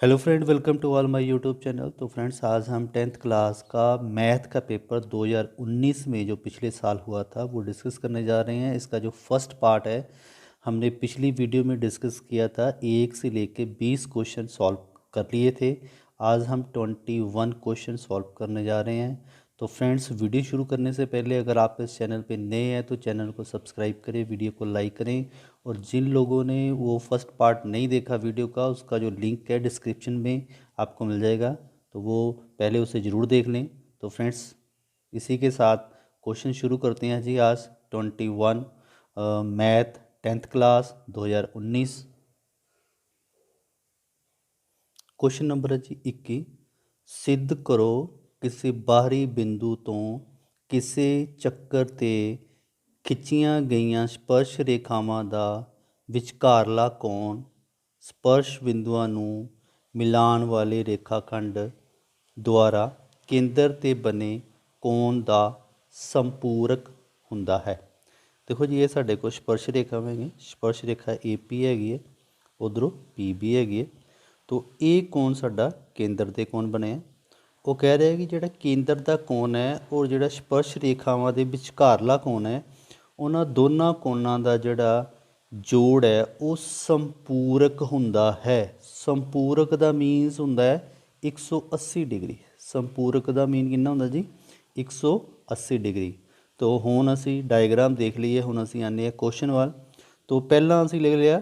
Hello friend, welcome to all my YouTube channel. तो friends, आज हम 10th क्लास का मैथ का पेपर 2019 में जो पिछले साल हुआ था वो डिस्कस करने जा रहे हैं। इसका जो फर्स्ट पार्ट है, हमने पिछली वीडियो में डिस्कस किया था, 1 से लेके 20 क्वेश्चन सॉल्व कर लिए थे। आज हम 21 क्वेश्चन सॉल्व करने जा रहे हैं। तो फ्रेंड्स, वीडियो शुरू करने से पहले अगर आप इस चैनल पे नए हैं तो चैनल को सब्सक्राइब करें, वीडियो को लाइक करें। और जिन लोगों ने वो फर्स्ट पार्ट नहीं देखा वीडियो का, उसका जो लिंक है डिस्क्रिप्शन में आपको मिल जाएगा, तो वो पहले उसे ज़रूर देख लें। तो फ्रेंड्स, इसी के साथ क्वेश्चन शुरू करते हैं जी। आज 21 math 10th class 2019। Question number है जी 21। सिद्ध करो ਕਿਸੇ ਬਾਹਰੀ ਬਿੰਦੂ ਤੋਂ ਕਿਸੇ ਚੱਕਰ 'ਤੇ ਖਿੱਚੀਆਂ ਗਈਆਂ ਸਪਰਸ਼ ਰੇਖਾਵਾਂ ਦਾ ਵਿਚਕਾਰਲਾ ਕੋਣ ਸਪਰਸ਼ ਬਿੰਦੂਆਂ ਨੂੰ ਮਿਲਾਉਣ ਵਾਲੇ ਰੇਖਾਖੰਡ ਦੁਆਰਾ ਕੇਂਦਰ 'ਤੇ ਬਣੇ ਕੋਣ ਦਾ ਸੰਪੂਰਕ ਹੁੰਦਾ ਹੈ। ਦੇਖੋ ਜੀ, ਇਹ ਸਾਡੇ ਕੋਲ ਸਪਰਸ਼ ਰੇਖਾਵਾਂ ਹੈਗੀਆਂ। ਸਪਰਸ਼ ਰੇਖਾ ਏ ਪੀ ਹੈਗੀ ਹੈ, ਉੱਧਰੋਂ ਪੀ ਬੀ ਹੈਗੀ ਹੈ। तो ये कोण साडा केंद्र दे कोण बने। वो कह रहा है कि जिहड़ा केंद्र दा कोण है और जिहड़ा स्पर्श रेखावां दे विचकारला कोण है, उन्हां दोनां कोणां दा जिहड़ा जोड़ है वो संपूरक हुंदा है। संपूरक दा मीनस हुंदा है 180 डिग्री। संपूरक दा मीन किन्ना हुंदा जी? 180 डिग्री। तो हुण असीं डायग्राम देख लईए। हुण असीं आने क्वेश्चन वाल। तो पहलां असीं लिख लिया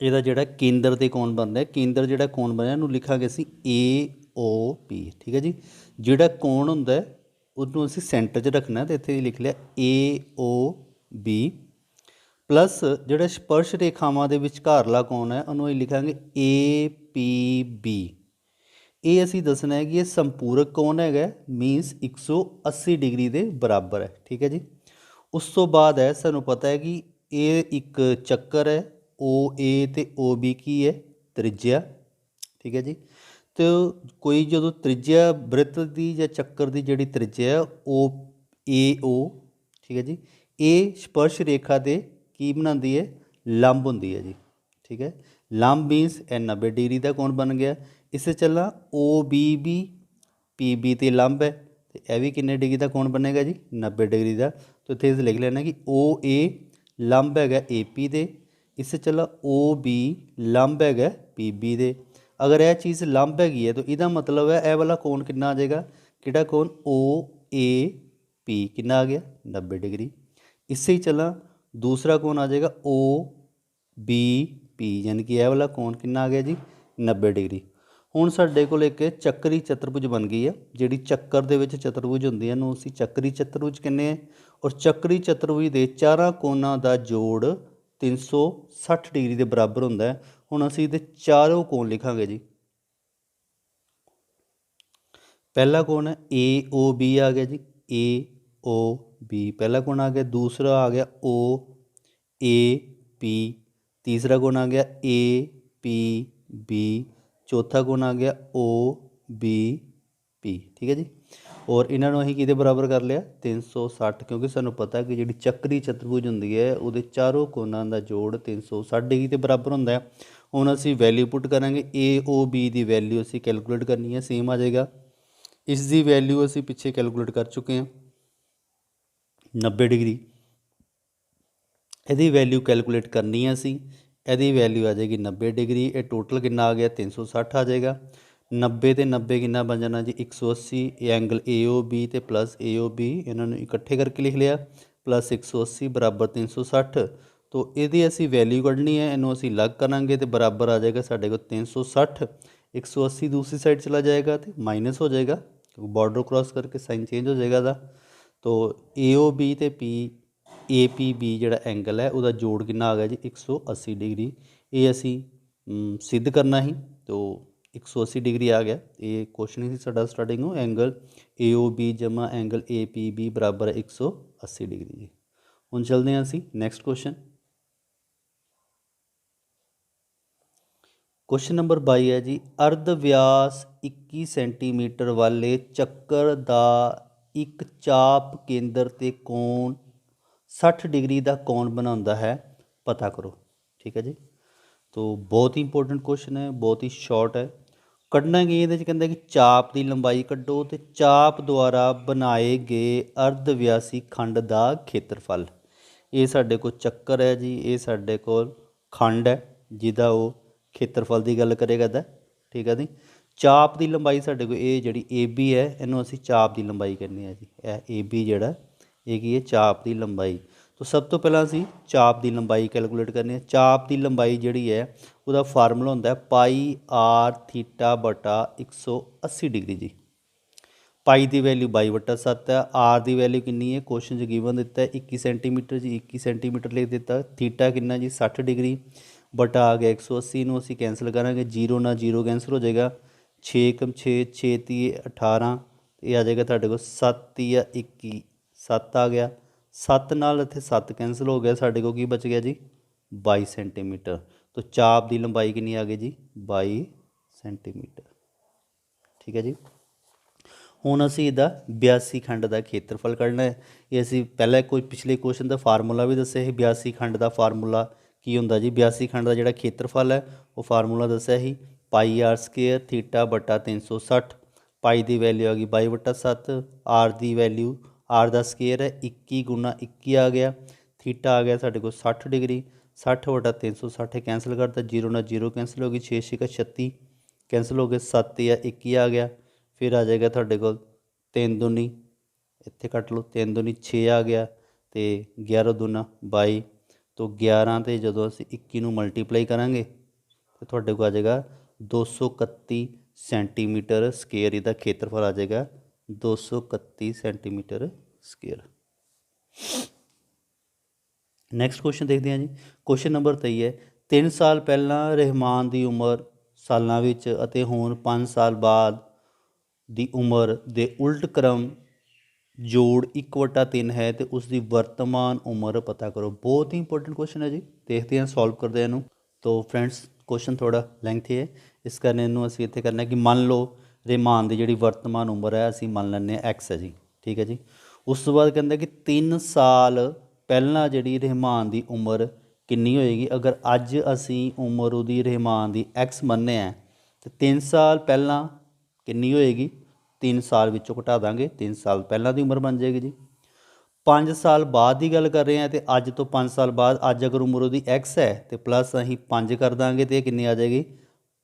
ਇਹਦਾ ਜਿਹੜਾ ਕੇਂਦਰ ਦੇ ਕੋਣ ਬਣਦਾ, ਕੇਂਦਰ ਜਿਹੜਾ ਕੋਣ ਬਣਿਆ ਉਹਨੂੰ ਲਿਖਾਂਗੇ ਅਸੀਂ AOP। ਠੀਕ ਹੈ ਜੀ। ਜਿਹੜਾ ਕੋਣ ਹੁੰਦਾ ਉਹਨੂੰ ਅਸੀਂ ਸੈਂਟਰ 'ਚ ਰੱਖਣਾ, ਤੇ ਇੱਥੇ ਲਿਖ ਲਿਆ AOB ਪਲੱਸ ਜਿਹੜਾ ਸਪਰਸ਼ ਰੇਖਾਵਾਂ ਦੇ ਵਿਚਕਾਰਲਾ ਕੋਣ ਹੈ ਉਹਨੂੰ ਅਸੀਂ ਲਿਖਾਂਗੇ APB। ਇਹ ਅਸੀਂ ਦੱਸਣਾ ਹੈ ਕਿ ਇਹ ਸੰਪੂਰਕ ਕੋਣ ਹੈਗਾ, ਮੀਨਸ 180 ਡਿਗਰੀ ਦੇ ਬਰਾਬਰ ਹੈ। ਠੀਕ ਹੈ ਜੀ। ਉਸ ਤੋਂ ਬਾਅਦ ਹੈ, ਸਾਨੂੰ ਪਤਾ ਹੈ ਕਿ ਇਹ ਇੱਕ ਚੱਕਰ ਹੈ। ओ ए तो ओ बी की है त्रिज्या। ठीक है जी। तो कोई जो त्रिज्या वृत्त की या चक्कर की जी त्रिज्या है ओ AO। ठीक है जी। ये स्पर्श रेखा दे की बनाती है, लंब होंगी है जी। ठीक है। लंब मीनस 90 डिग्री का कोण बन गया। इसे चलना OBB PB तो लंब है, तो यह भी किन्ने डिग्री का कोण बनेगा जी? 90 डिग्री का। तो इतने लिख लेना कि OA लंब है AP दे, इसे चला OB लंब है PB दे। अगर यह चीज़ लंब हैगी है तो यदा मतलब है यह वाला कोण कितना आ जाएगा? किहड़ा कोण? OAP कितना आ गया? 90 डिग्री। इससे ही चला दूसरा कोण आ जाएगा OBP, यानी कि यह वाला कोण कितना आ गया जी? 90 डिग्री। ਹੁਣ ਸਾਡੇ ਕੋਲ ਇੱਕ ਚੱਕਰੀ ਚਤੁਰਭੁਜ ਬਣ ਗਈ ਹੈ। ਜਿਹੜੀ ਚੱਕਰ ਦੇ ਵਿੱਚ ਚਤੁਰਭੁਜ ਹੁੰਦੀ ਹੈ ਇਹਨੂੰ ਅਸੀਂ ਚੱਕਰੀ ਚਤੁਰਭੁਜ ਕਹਿੰਦੇ ਹਾਂ। ਔਰ ਚੱਕਰੀ ਚਤੁਰਭੁਜ ਦੇ ਚਾਰਾਂ ਕੋਣਾਂ ਦਾ ਜੋੜ 360 डिग्री के बराबर होंदा है। हुण असीं इहदे चारों कोण लिखांगे जी। पहला कोण है AOB आ गया जी, AOB पहला कोण आ गया। दूसरा आ गया OAP, तीसरा कोण आ गया APB, चौथा कोण आ गया OBP। ठीक है जी। और इन्होंने असीं किहदे बराबर कर लिया? 360, क्योंकि सानूं पता कि जिहड़ी ਚੱਕਰੀ ਚਤੁਰਭੁਜ ਹੁੰਦੀ है ਉਹਦੇ ਚਾਰੋਂ ਕੋਣਾਂ ਦਾ ਜੋੜ 360 डिग्री ਦੇ ਬਰਾਬਰ ਹੁੰਦਾ ਹੈ। ਹੁਣ ਅਸੀਂ ਵੈਲਿਊ ਪੁੱਟ ਕਰਾਂਗੇ। AOB ਦੀ ਵੈਲਿਊ ਅਸੀਂ ਕੈਲਕੂਲੇਟ ਕਰਨੀ ਹੈ, ਸੇਮ ਆ ਜਾਏਗਾ। ਇਸ ਦੀ ਵੈਲਿਊ ਅਸੀਂ ਪਿੱਛੇ ਕੈਲਕੂਲੇਟ ਕਰ ਚੁੱਕੇ ਹਾਂ 90 डिग्री। ਇਹਦੀ ਵੈਲਿਊ ਕੈਲਕੂਲੇਟ ਕਰਨੀ ਹੈ ਅਸੀਂ। ਇਹਦੀ ਵੈਲਿਊ ਆ ਜਾਏਗੀ 90 डिग्री। ਇਹ ਟੋਟਲ ਕਿੰਨਾ ਆ ਗਿਆ? 360 ਆ ਜਾਏਗਾ। 90 ਤੇ 90 ਕਿੰਨਾ ਬਣ ਜਾਣਾ ਜੀ? 180। ਇਹ ਐਂਗਲ AOB ਤੇ ਪਲੱਸ AOB ਇਹਨਾਂ ਨੂੰ ਇਕੱਠੇ ਕਰਕੇ ਲਿਖ ਲਿਆ, ਪਲੱਸ 180 ਬਰਾਬਰ 360। तो ਇਹਦੀ ਅਸੀਂ ਵੈਲਿਊ ਕੱਢਣੀ ਹੈ, ਇਹਨੂੰ ਅਸੀਂ ਅਲੱਗ ਕਰਾਂਗੇ ਤੇ ਬਰਾਬਰ ਆ ਜਾਏਗਾ ਸਾਡੇ ਕੋਲ 360। 180 दूसरी साइड चला जाएगा तो माइनस हो जाएगा, क्योंकि बॉर्डर क्रॉस करके साइन चेंज हो जाएगा दा। तो AOB ਤੇ APB ਜਿਹੜਾ ਐਂਗਲ ਹੈ ਉਹਦਾ ਜੋੜ ਕਿੰਨਾ ਆ ਗਿਆ ਜੀ? 180 डिग्री। ਇਹ ਅਸੀਂ सिद्ध करना ही। तो 180 डिग्री आ गया। ये क्वेश्चन ही साडा स्टार्टिंग हो एंगल AOB जमा एंगल APB बराबर है 180 डिग्री जी। हुण चलते हैं असी नैक्सट क्वेश्चन। क्वेश्चन नंबर 22 है जी। अर्ध व्यास 21 सेंटीमीटर वाले चक्कर दा एक चाप केंद्र ते कोण 60 डिग्री का कोण बनाता है, पता करो। ठीक है जी। तो बहुत ही इंपोर्टेंट क्वेश्चन है, बहुत ही शॉर्ट है। ਕੱਢਣਾ ਕੀ ਇਹਦੇ 'ਚ ਕਹਿੰਦਾ ਕਿ ਚਾਪ ਦੀ ਲੰਬਾਈ ਕੱਢੋ ਅਤੇ ਚਾਪ ਦੁਆਰਾ ਬਣਾਏ ਗਏ ਅਰਧ ਵਿਆਸੀ ਖੰਡ ਦਾ ਖੇਤਰਫਲ। ਇਹ ਸਾਡੇ ਕੋਲ ਚੱਕਰ ਹੈ ਜੀ, ਇਹ ਸਾਡੇ ਕੋਲ ਖੰਡ ਹੈ ਜਿਹਦਾ ਉਹ ਖੇਤਰਫਲ ਦੀ ਗੱਲ ਕਰੇਗਾ ਦਾ, ਠੀਕ ਹੈ ਜੀ। ਚਾਪ ਦੀ ਲੰਬਾਈ ਸਾਡੇ ਕੋਲ ਇਹ ਜਿਹੜੀ ਏ ਬੀ ਹੈ, ਇਹਨੂੰ ਅਸੀਂ ਚਾਪ ਦੀ ਲੰਬਾਈ ਕਹਿੰਦੇ ਹਾਂ ਜੀ। ਇਹ ਏ ਬੀ ਜਿਹੜਾ ਇਹ ਕੀ ਹੈ, ਚਾਪ ਦੀ ਲੰਬਾਈ। तो सब तो पहला असी चाप की लंबाई कैलकुलेट करनी है। चाप की लंबाई जिहड़ी है उसका फार्मूला होंदा है पाई आर थीटा बटा 180 डिग्री जी। पाई की वैल्यू 22/7 है, आर की वैल्यू कितनी है, क्वेश्चन गिवन दिता है 21 सेंटीमीटर जी, 21 सेंटीमीटर लिख दिता। थीटा कितना जी 60 डिग्री बटा आ गया 180 नूं असीं कैंसल करांगे, जीरो ना जीरो कैंसल हो जाएगा, 6 कम 6 6 ती 18, ये आ जाएगा तुहाडे कोल 7 ती 21 7 आ गया, 7 नाल इत्थे 7 कैंसल हो गया, साढ़े को की बच गया जी 22 सेंटीमीटर। तो चाप की लंबाई कितनी आ गई जी 22 सेंटीमीटर, ठीक है जी। हुण असीं इहदा 82 खंड का खेत्रफल कढ़ना है। ये असीं पहले कोई पिछले क्वेश्चन का फार्मूला भी दस्सिया है। 82 खंड का फार्मूला की हुंदा जी, 82 खंड का जिहड़ा खेत्रफल है वो फार्मूला दस्सिया ही पाई आर स्केयर थीटा बटा 360। पाई की वैल्यू आ गई 22/7, आर की वैल्यू आर का स्केयर है 21 गुना 21 आ गया, थीटा आ गया साढ़े को 60 डिग्री, 60/360 कैंसल करता, जीरो ना जीरो कैंसल हो गई, 6 6 36 कैंसल हो गए, 7 या 21 आ गया। फिर आ जाएगा तुहाडे कोल 3 दूनी, इत्थे कट लो 3 दूनी 6 आ गया, तो 11 दूना 22। तो 11 ते जदों असीं 21 नूं मल्टीप्लाई करांगे तो तुहाडे को आ जाएगा 231 सेंटीमीटर स्केयर, इहदा खेत्रफल आ जाएगा 231 सेंटीमीटर स्केयर। नैक्सट क्वेश्चन देखते हैं जी। क्वेश्चन नंबर 23 है, 3 साल पहला रहमान की उम्र सालों विच अते हुण 5 साल बाद की उम्र के उल्ट क्रम जोड़ 1/3 है, तो उसकी वर्तमान उम्र पता करो। बहुत ही इंपॉर्टेंट क्वेश्चन है जी, देखते हैं सॉल्व करते हैं इनू। तो फ्रेंड्स क्वेश्चन थोड़ा लेंथी है, इस कारण इनू असीं इत्थे करना कि मान लो रहमान की जिहड़ी वर्तमान उम्र है असीं मान लैंदे एक्स है जी, ठीक है जी। उस तो बाद कहता कि 3 साल पहला जिहड़ी रहमान की उम्र कितनी होएगी। अगर अज असीं उम्र उहदी रहमान की एक्स मन्ने हैं तो 3 साल पहला कितनी होएगी, 3 साल विचों घटा देंगे, 3 साल पहला की उम्र बन जाएगी जी। 5 साल बाद की गल कर रहे हैं तो अज तो 5 साल बाद, अज अगर उम्र उहदी एक्स है तो प्लस असीं 5 कर देंगे तो कितनी आ जाएगी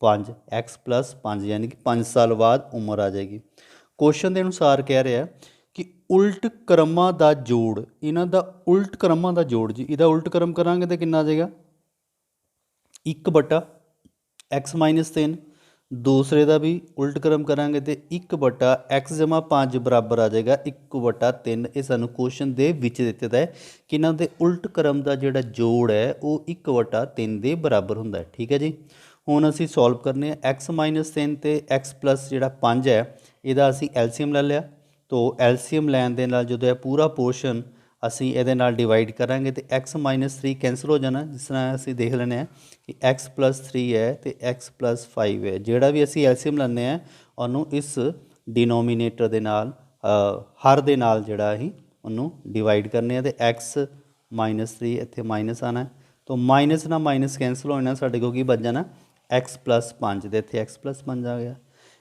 5 एक्स प्लस 5, यानी कि 5 साल बाद उम्र आ जाएगी। क्वेश्चन के अनुसार कह रहा है कि उल्ट क्रमां का जोड़, इन्हां दा उल्ट क्रमां का जोड़ जी, इहदा उल्ट क्रम करांगे तो कितना आ जाएगा 1/x-3। दूसरे का भी उल्ट क्रम करांगे तो 1/x-5 बराबर आ जाएगा 1/3। ये सानू क्वेश्चन दे विच दिता है कि इन्हां दे उल्ट क्रम का जिहड़ा जोड़ है वो 1/3 के बराबर हुंदा है, ठीक है जी। हुण असीं सॉल्व करने x-3 ते x प्लस जिहड़ा 5 है इहदा असीं एलसीएम ले लिया। तो एलसीएम लैन दे नाल जदों पूरा पोर्शन असीं इहदे नाल डिवाइड करांगे तो x-3 कैंसल हो जाना। जिस तरह असीं देख लैंदे हैं कि x + 3 है तो x + 5 है, जिहड़ा भी असीं एलसीएम लैंदे हैं उहनूं इस डिनोमीनेटर दे नाल हर दे नाल जिहड़ा असीं उहनूं डिवाइड करने हैं। तो x-3 इत्थे माइनस आना है, तो माइनस ना माइनस कैंसल हो जाना, साडे कोल की बच जाना x + 5, तो इत्थे x + 5 आ गया।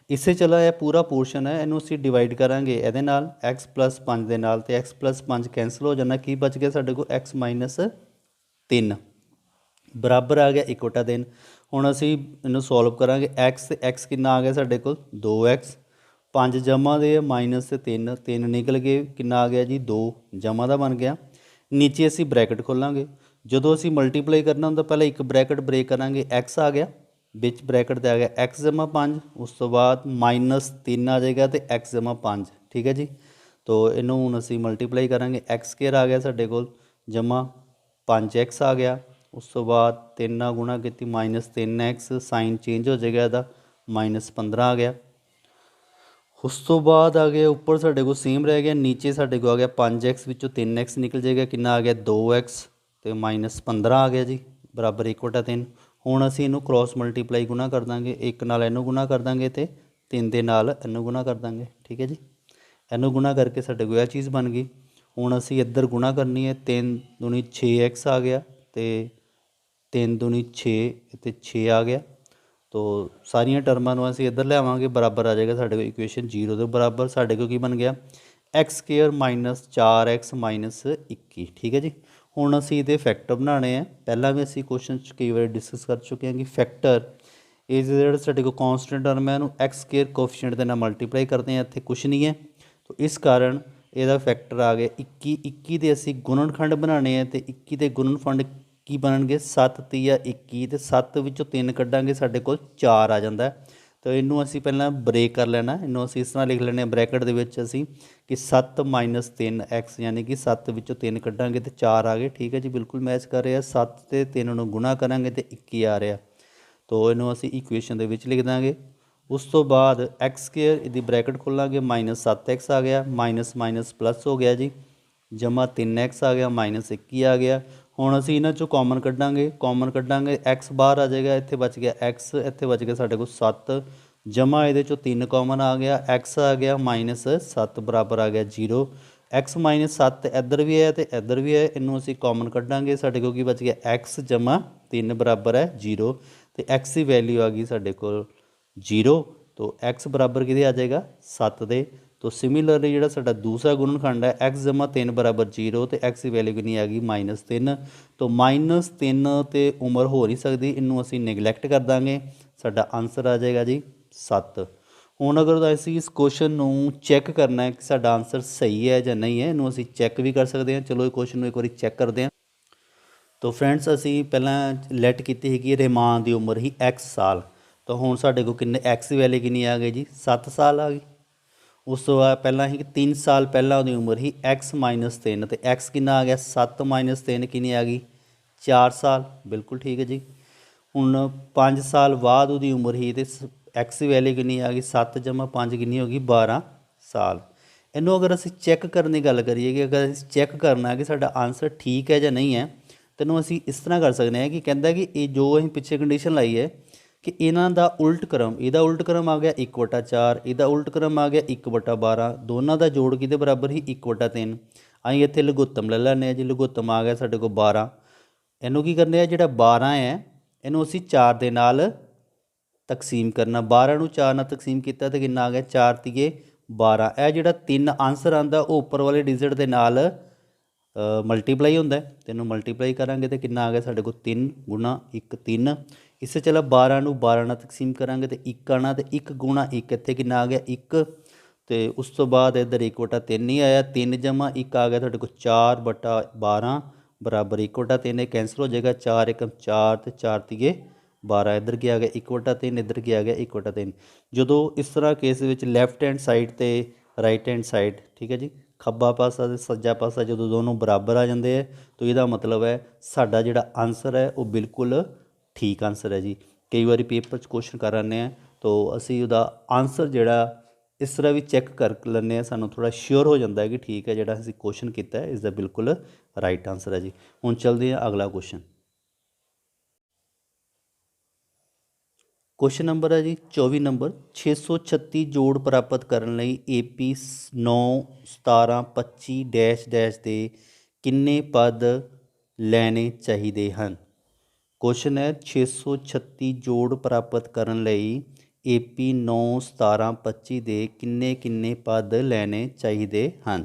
इसे चला यह पूरा पोर्शन है, इनू असीं डिवाइड करांगे इहदे नाल x + 5 दे नाल, ते x + 5 कैंसल हो जाना, की बच गया साडे कोल x - 3 बराबर आ गया 1/3। हुण असीं इनू सॉल्व करांगे x ते x कितना आ गया साडे कोल 2x, 5 जमा दे -3, 3 निकल गए, कितना आ गया जी 2 जमा दा बन गया। नीचे असीं ब्रैकेट खोलांगे, जदों असीं मल्टीप्लाई करना हुंदा पहले एक ब्रैकेट ब्रेक करांगे, x आ गया बिच ब्रैकेट ते आ गया x-5, उस तो बाद -3 आ जाएगा तो x-5, ठीक है जी। तो इनू हुण असीं मल्टीप्लाई करांगे, x² आ गया साडे कोल जमा 5x आ गया, उस तो बाद 3 नाल गुणा कीती -3x, साइन चेंज हो जाएगा इहदा -15 आ गया। उस तो बाद आ गया उपर साडे कोल सेम रह गया, नीचे साडे कोल आ गया 5x विचों 3x निकल जाएगा, कितना आ गया 2x तो -15 आ गया जी बराबर 1/3। हुण असीं इनू क्रॉस मल्टीप्लाई गुणा कर देंगे, एक नाल इनू गुणा कर देंगे तो 3 दे नाल इनू गुणा कर देंगे, ठीक है जी। इनू गुणा करके साडे कोल यह चीज़ बन गई। हुण असीं इधर गुणा करनी है, 3 दूनी 6x आ गया तो 3 दूनी 6 इत्थे 6 आ गया। तो सारियां टर्मां नूं असीं इधर लिआवांगे, बराबर आ जाएगा साडे कोल इक्वेशन 0 दे बराबर। साडे कोल की बन गया x square minus 4x minus 21। ठीक है जी। हुण असीं इहदे फैक्टर बनाने हैं। पहलां भी असीं क्वेश्चन च कई वार डिस्कस कर चुके हैं कि फैक्टर ਇਹ ਜਿਹੜਾ ਸਾਡੇ ਕੋਲ ਕੌਂਸਟੈਂਟ ਟਰਮ ਹੈ ਇਹਨੂੰ ਐਕਸ ਸਕੇਅਰ ਕੋਫੀਸ਼ੀਐਂਟ ਦੇ ਨਾਲ ਮਲਟੀਪਲਾਈ ਕਰਦੇ ਹਾਂ, ਇੱਥੇ ਕੁਛ ਨਹੀਂ ਹੈ। ਤੋ ਇਸ ਕਾਰਨ ਇਹਦਾ ਫੈਕਟਰ ਆ ਗਿਆ 21। 21 ਦੇ ਅਸੀਂ ਗੁਣਨਖੰਡ ਬਣਾਉਣੇ ਆ ਅਤੇ 21 ਦੇ ਗੁਣਨਖੰਡ ਕੀ ਬਣਨਗੇ 7 ਤੀਆ 21 ਅਤੇ 7 ਵਿੱਚੋਂ 3 ਕੱਢਾਂਗੇ ਸਾਡੇ ਕੋਲ 4 ਆ ਜਾਂਦਾ। ਤਾਂ ਇਹਨੂੰ ਅਸੀਂ ਪਹਿਲਾਂ ਬ੍ਰੇਕ ਕਰ ਲੈਣਾ, ਇਹਨੂੰ ਅਸੀਂ ਇਸ ਤਰ੍ਹਾਂ ਲਿਖ ਲੈਂਦੇ ਹਾਂ ਬ੍ਰੈਕਟ ਦੇ ਵਿੱਚ ਅਸੀਂ ਕਿ 7 ਮਾਈਨਸ 3x ਯਾਨੀ ਕਿ 7 ਵਿੱਚੋਂ 3 ਕੱਢਾਂਗੇ ਅਤੇ 4 ਆ ਗਏ। ਠੀਕ ਹੈ ਜੀ, ਬਿਲਕੁਲ ਮੈਚ ਕਰ ਰਿਹਾ। 7 ਅਤੇ 3 ਨੂੰ ਗੁਣਾ ਕਰਾਂਗੇ ਅਤੇ 21 ਆ ਰਿਹਾ। तो इनू असी इक्वेशन दे विच लिख देंगे। उस तो बाद एक्स स्केयर इहदी ब्रैकेट खोलांगे, माइनस 7x आ गया, माइनस माइनस प्लस हो गया जी, जमा 3x आ गया, माइनस 21 आ गया। हुण असी इन्हां चों कॉमन कड्डांगे एक्स बाहर आ जाएगा, इत्थे बच गया एक्स, इत्थे बच गया साडे कोल 7, जमा इहदे चों 3 कॉमन आ गया, एक्स आ गया माइनस 7 बराबर आ गया 0। एक्स माइनस 7 इधर भी है तो इधर भी है, इनू असी कॉमन कड्डांगे, साडे कोल की बच गया एक्स जमा 3 बराबर है 0। तो एक्स की वैल्यू आ गई साढ़े को 0। तो एक्स बराबर कि आ जाएगा 7 दे। तो सिमिलरली जो साडा दूसरा गुणनखंड है एक्स जमा 3 बराबर 0, तो एक्स की वैल्यू कितनी आ गई माइनस 3। तो माइनस 3 तो उम्र हो नहीं सकती, इनू असी निगलैक्ट कर देंगे, साडा आंसर आ जाएगा जी 7। हुण अगर असीं इस क्वेश्चन नूं चैक करना है कि साडा आंसर सही है या नहीं है, इनू असीं चैक भी कर सकते हैं। चलो इस क्वेश्चन नूं एक बार चैक करते हैं। तो फ्रेंड्स असी पहला लैट की कि रहमान की उम्र ही एक्स साल, तो हुण साडे कोल किन्ने एक्स की वैल्यू कितनी आ गई जी 7 साल आ गई। उस तो बाद पहला ही 3 साल पहला उहदी उम्र ही एक्स माइनस 3, तो एक्स कितना आ गया 7 माइनस 3 कितनी आ गई 4 साल, बिल्कुल ठीक है जी। हुण 5 साल बाद उहदी उम्र ही तो एक्स की वैल्यू कितनी आ गई 7 जमा 5 कितनी हो गई 12 साल। इनू अगर असीं चैक करने की गल करिए कि अगर असीं चैक करना कि साडा आंसर ठीक है या नहीं है, तैनूं असीं इस तरह कर सकते हैं कि कहता कि ये जो असीं पिछे कंडीशन लाई है कि इन्हां दा उल्ट क्रम, इहदा उल्ट क्रम आ गया 1/4, इहदा उल्ट क्रम आ गया 1/12, दोनों का जोड़ किहदे बराबर ही 1/3। असीं इत्थे लघुत्तम ले लैंदे जी, लघुत्तम आ गया साडे कोल 12। इनू की करने जिहड़ा 12 है इनू असीं 4 दे नाल तकसीम करना, 12 नूं 4 नाल तकसीम किया तो कितना आ गया 4 तीए 12। यह जिहड़ा 3 आंसर आंदा वो उपर वाले डिजिट के नाल मल्टीप्लाई होंदा है, तो इनू मल्टीप्लाई करांगे तो कितना आ गया साडे कोल 3 गुणा 1 3। इस चला 12 नूं 12 नाल तकसीम करांगे तो 1 आना, तो 1 गुणा 1 इत्थे कितना आ गया 1। तो उस तो बाद इधर 1/3 ही आया, 3 जमा 1 आ गया साडे कोल 4/12 बराबर 1/3 कैंसल हो जाएगा, 4 1 4 तो 4 तीए 12, इधर क्या आ गया 1/3, इधर क्या आ गया 1/3। जो इस तरह केस लैफ्ट हैंड साइड तो राइट हैंड साइड, ठीक है जी, खब्बा पासा ते सज्जा पासा जो दोनों बराबर आ जाते हैं, तो यदा मतलब है साडा जिहड़ा आंसर है वो बिल्कुल ठीक आंसर है जी। कई बार पेपर क्वेश्चन कर आने हैं तो असी उहदा आंसर जिहड़ा इस तरह भी चैक कर लैंदे हैं, सानूं थोड़ा श्योर हो जाता है कि ठीक है जिहड़ा असीं क्वेश्चन किया है इसका बिल्कुल राइट आंसर है जी। हुण चलदे हैं अगला क्वेश्चन। क्वेश्चन नंबर है जी 24 नंबर, 636 जोड़ प्राप्त करने लई AP 9 17 25 डैश डैश दे किन्ने पद लैने चाहिए हैं। क्वेश्चन है 636 जोड़ प्राप्त करने लई AP 9 17 25 दे किन्ने किन्ने पद लैने चाहिए हैं।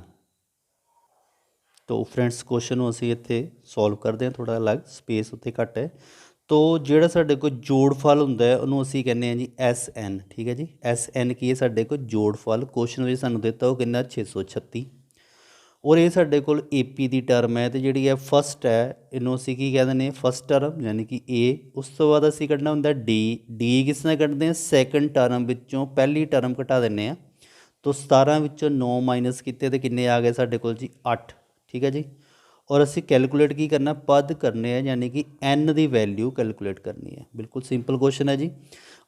तो फ्रेंड्स क्वेश्चन नूं असीं इत्थे सॉल्व करते हैं, थोड़ा अलग स्पेस उत्थे घट है। तो जिहड़ा साडे कोल जोड़फल हुंदा है उहनूं असीं कहने जी SN, ठीक है जी। SN की है साडे कोल जोड़फल, क्वेश्चन में सानूं दिता वो कितना 636, और ये साडे कोल AP की टर्म है, तो जिहड़ी है फस्ट है इनू असीं की कह दिंदे फस्ट टर्म यानी कि A। उस तो बाद असीं कढना हुंदा D, D किस तरह कढदे हैं सैकेंड टर्म विचों पहली टर्म घटा दिंदे हैं। तो 17 विचों 9 माइनस किते तो किन्ने आ गए साडे कोल जी 8, ठीक है जी। और असी कैलकुलेट की करना पद करने हैं यानी कि N की वैल्यू कैलकुलेट करनी है, बिल्कुल सिंपल क्वेश्चन है जी।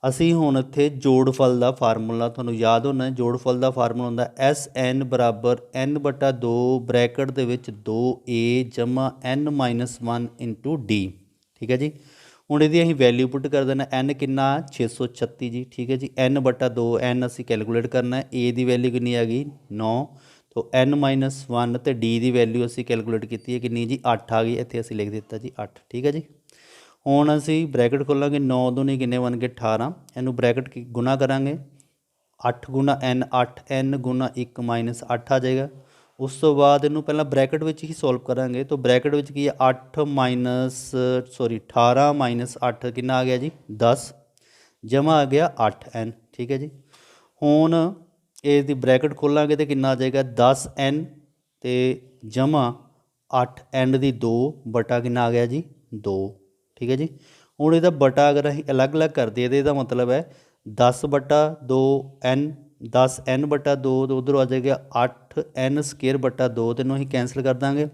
असी हुण इत्थे जोड़फल का फार्मूला तुहानूं याद होना, जोड़फल का फार्मूला हुंदा SN बराबर N/2 ब्रैकेट दे विच 2A जमा N माइनस 1 इंटू D, ठीक है जी। हुण इहदी असीं वैल्यू पुट कर देना, N कितना 636 जी, ठीक है जी। N/2 N असीं कैलकुलेट करना, A की वैल्यू कितनी आ गई 9, तो N माइनस 1 तो D की वैल्यू असी कैलकुलेट की है कितनी जी 8 आ गई, इत्थे असी लिख दिता जी 8, ठीक है जी। ਹੁਣ ਅਸੀਂ ਬ੍ਰੈਕਟ ਖੋਲਾਂਗੇ 9 दूनी किन्ने बन गए 18 ਇਹਨੂੰ ਬ੍ਰੈਕਟ ਗੁਣਾ ਕਰਾਂਗੇ 8 ਗੁਣਾ n 8n ਗੁਣਾ 1 ਮਾਈਨਸ 8 ਆ ਜਾਏਗਾ। ਉਸ ਤੋਂ ਬਾਅਦ ਇਹਨੂੰ ਪਹਿਲਾਂ ਬ੍ਰੈਕਟ ਵਿੱਚ ਹੀ ਸੋਲਵ ਕਰਾਂਗੇ ਤਾਂ ਬ੍ਰੈਕਟ ਵਿੱਚ ਕੀ ਹੈ 8 ਮਾਈਨਸ 18 ਮਾਈਨਸ 8 ਕਿੰਨਾ ਆ ਗਿਆ ਜੀ 10 ਜਮਾ ਆ ਗਿਆ 8n। ਠੀਕ ਹੈ ਜੀ। ਹੁਣ ਇਹਦੀ ਬ੍ਰੈਕਟ ਖੋਲਾਂਗੇ ਤਾਂ ਕਿੰਨਾ ਆ ਜਾਏਗਾ 10n ਤੇ ਜਮਾ 8n ਦੀ 2 ਬਟਾ ਕਿੰਨਾ ਆ ਗਿਆ ਜੀ 2। ਠੀਕ ਹੈ ਜੀ। ਹੁਣ ਇਹਦਾ ਬਟਾ ਅਗਰ ਅਸੀਂ ਅਲੱਗ-ਅਲੱਗ ਕਰ ਦਈਏ ਤਾਂ ਇਹਦਾ ਮਤਲਬ ਹੈ 10 ਬਟਾ 2n 10n ਬਟਾ 2 तो उधर आ जाएगा 8n ਸਕੇਅਰ ਬਟਾ 2 ਤੈਨੂੰ ਅਸੀਂ ਕੈਂਸਲ ਕਰ ਦਾਂਗੇ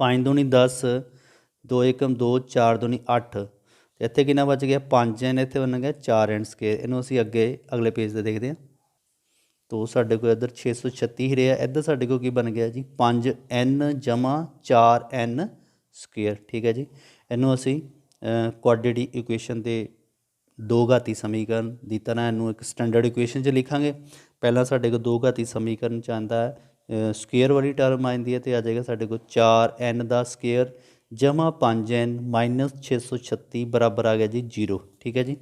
5 दूनी 10 2 एकम 2 4 दूनी 8 ਤੇ ਇੱਥੇ ਕਿੰਨਾ ਬਚ ਗਿਆ 5n ਇੱਥੇ ਬਣ ਗਿਆ 4n ਸਕੇਅਰ। ਇਹਨੂੰ ਅਸੀਂ ਅੱਗੇ ਅਗਲੇ ਪੇਜ ਤੇ ਦੇਖਦੇ ਹਾਂ। ਤੋ ਸਾਡੇ ਕੋਲ ਇੱਧਰ 636 ਹੀ ਰਿਹਾ ਇੱਧਰ ਸਾਡੇ ਕੋਲ ਕੀ ਬਣ ਗਿਆ ਜੀ 5n ਜਮਾ 4n ਸਕੇਅਰ। ਠੀਕ ਹੈ ਜੀ। ਇਹਨੂੰ ਅਸੀਂ ਕੁਆਡਰੇਟਿਕ ਇਕੁਏਸ਼ਨ ਦੇ ਦੋ ਘਾਤੀ ਸਮੀਕਰਨ ਦੀ ਤਰ੍ਹਾਂ ਇਹਨੂੰ ਇੱਕ ਸਟੈਂਡਰਡ ਇਕੁਏਸ਼ਨ 'ਚ ਲਿਖਾਂਗੇ। ਪਹਿਲਾਂ ਸਾਡੇ ਕੋਲ ਦੋ ਘਾਤੀ ਸਮੀਕਰਨ 'ਚ ਆਉਂਦਾ ਹੈ ਸਕੇਅਰ ਵਾਲੀ ਟਰਮ ਆ ਜਾਂਦੀ ਹੈ ਅਤੇ ਆ ਜਾਏਗਾ ਸਾਡੇ ਕੋਲ 4n ਦਾ ਸਕੇਅਰ ਜਮਾ 5n ਮਾਈਨਸ 636 ਬਰਾਬਰ ਆ ਗਿਆ ਜੀ 0। ਠੀਕ ਹੈ ਜੀ।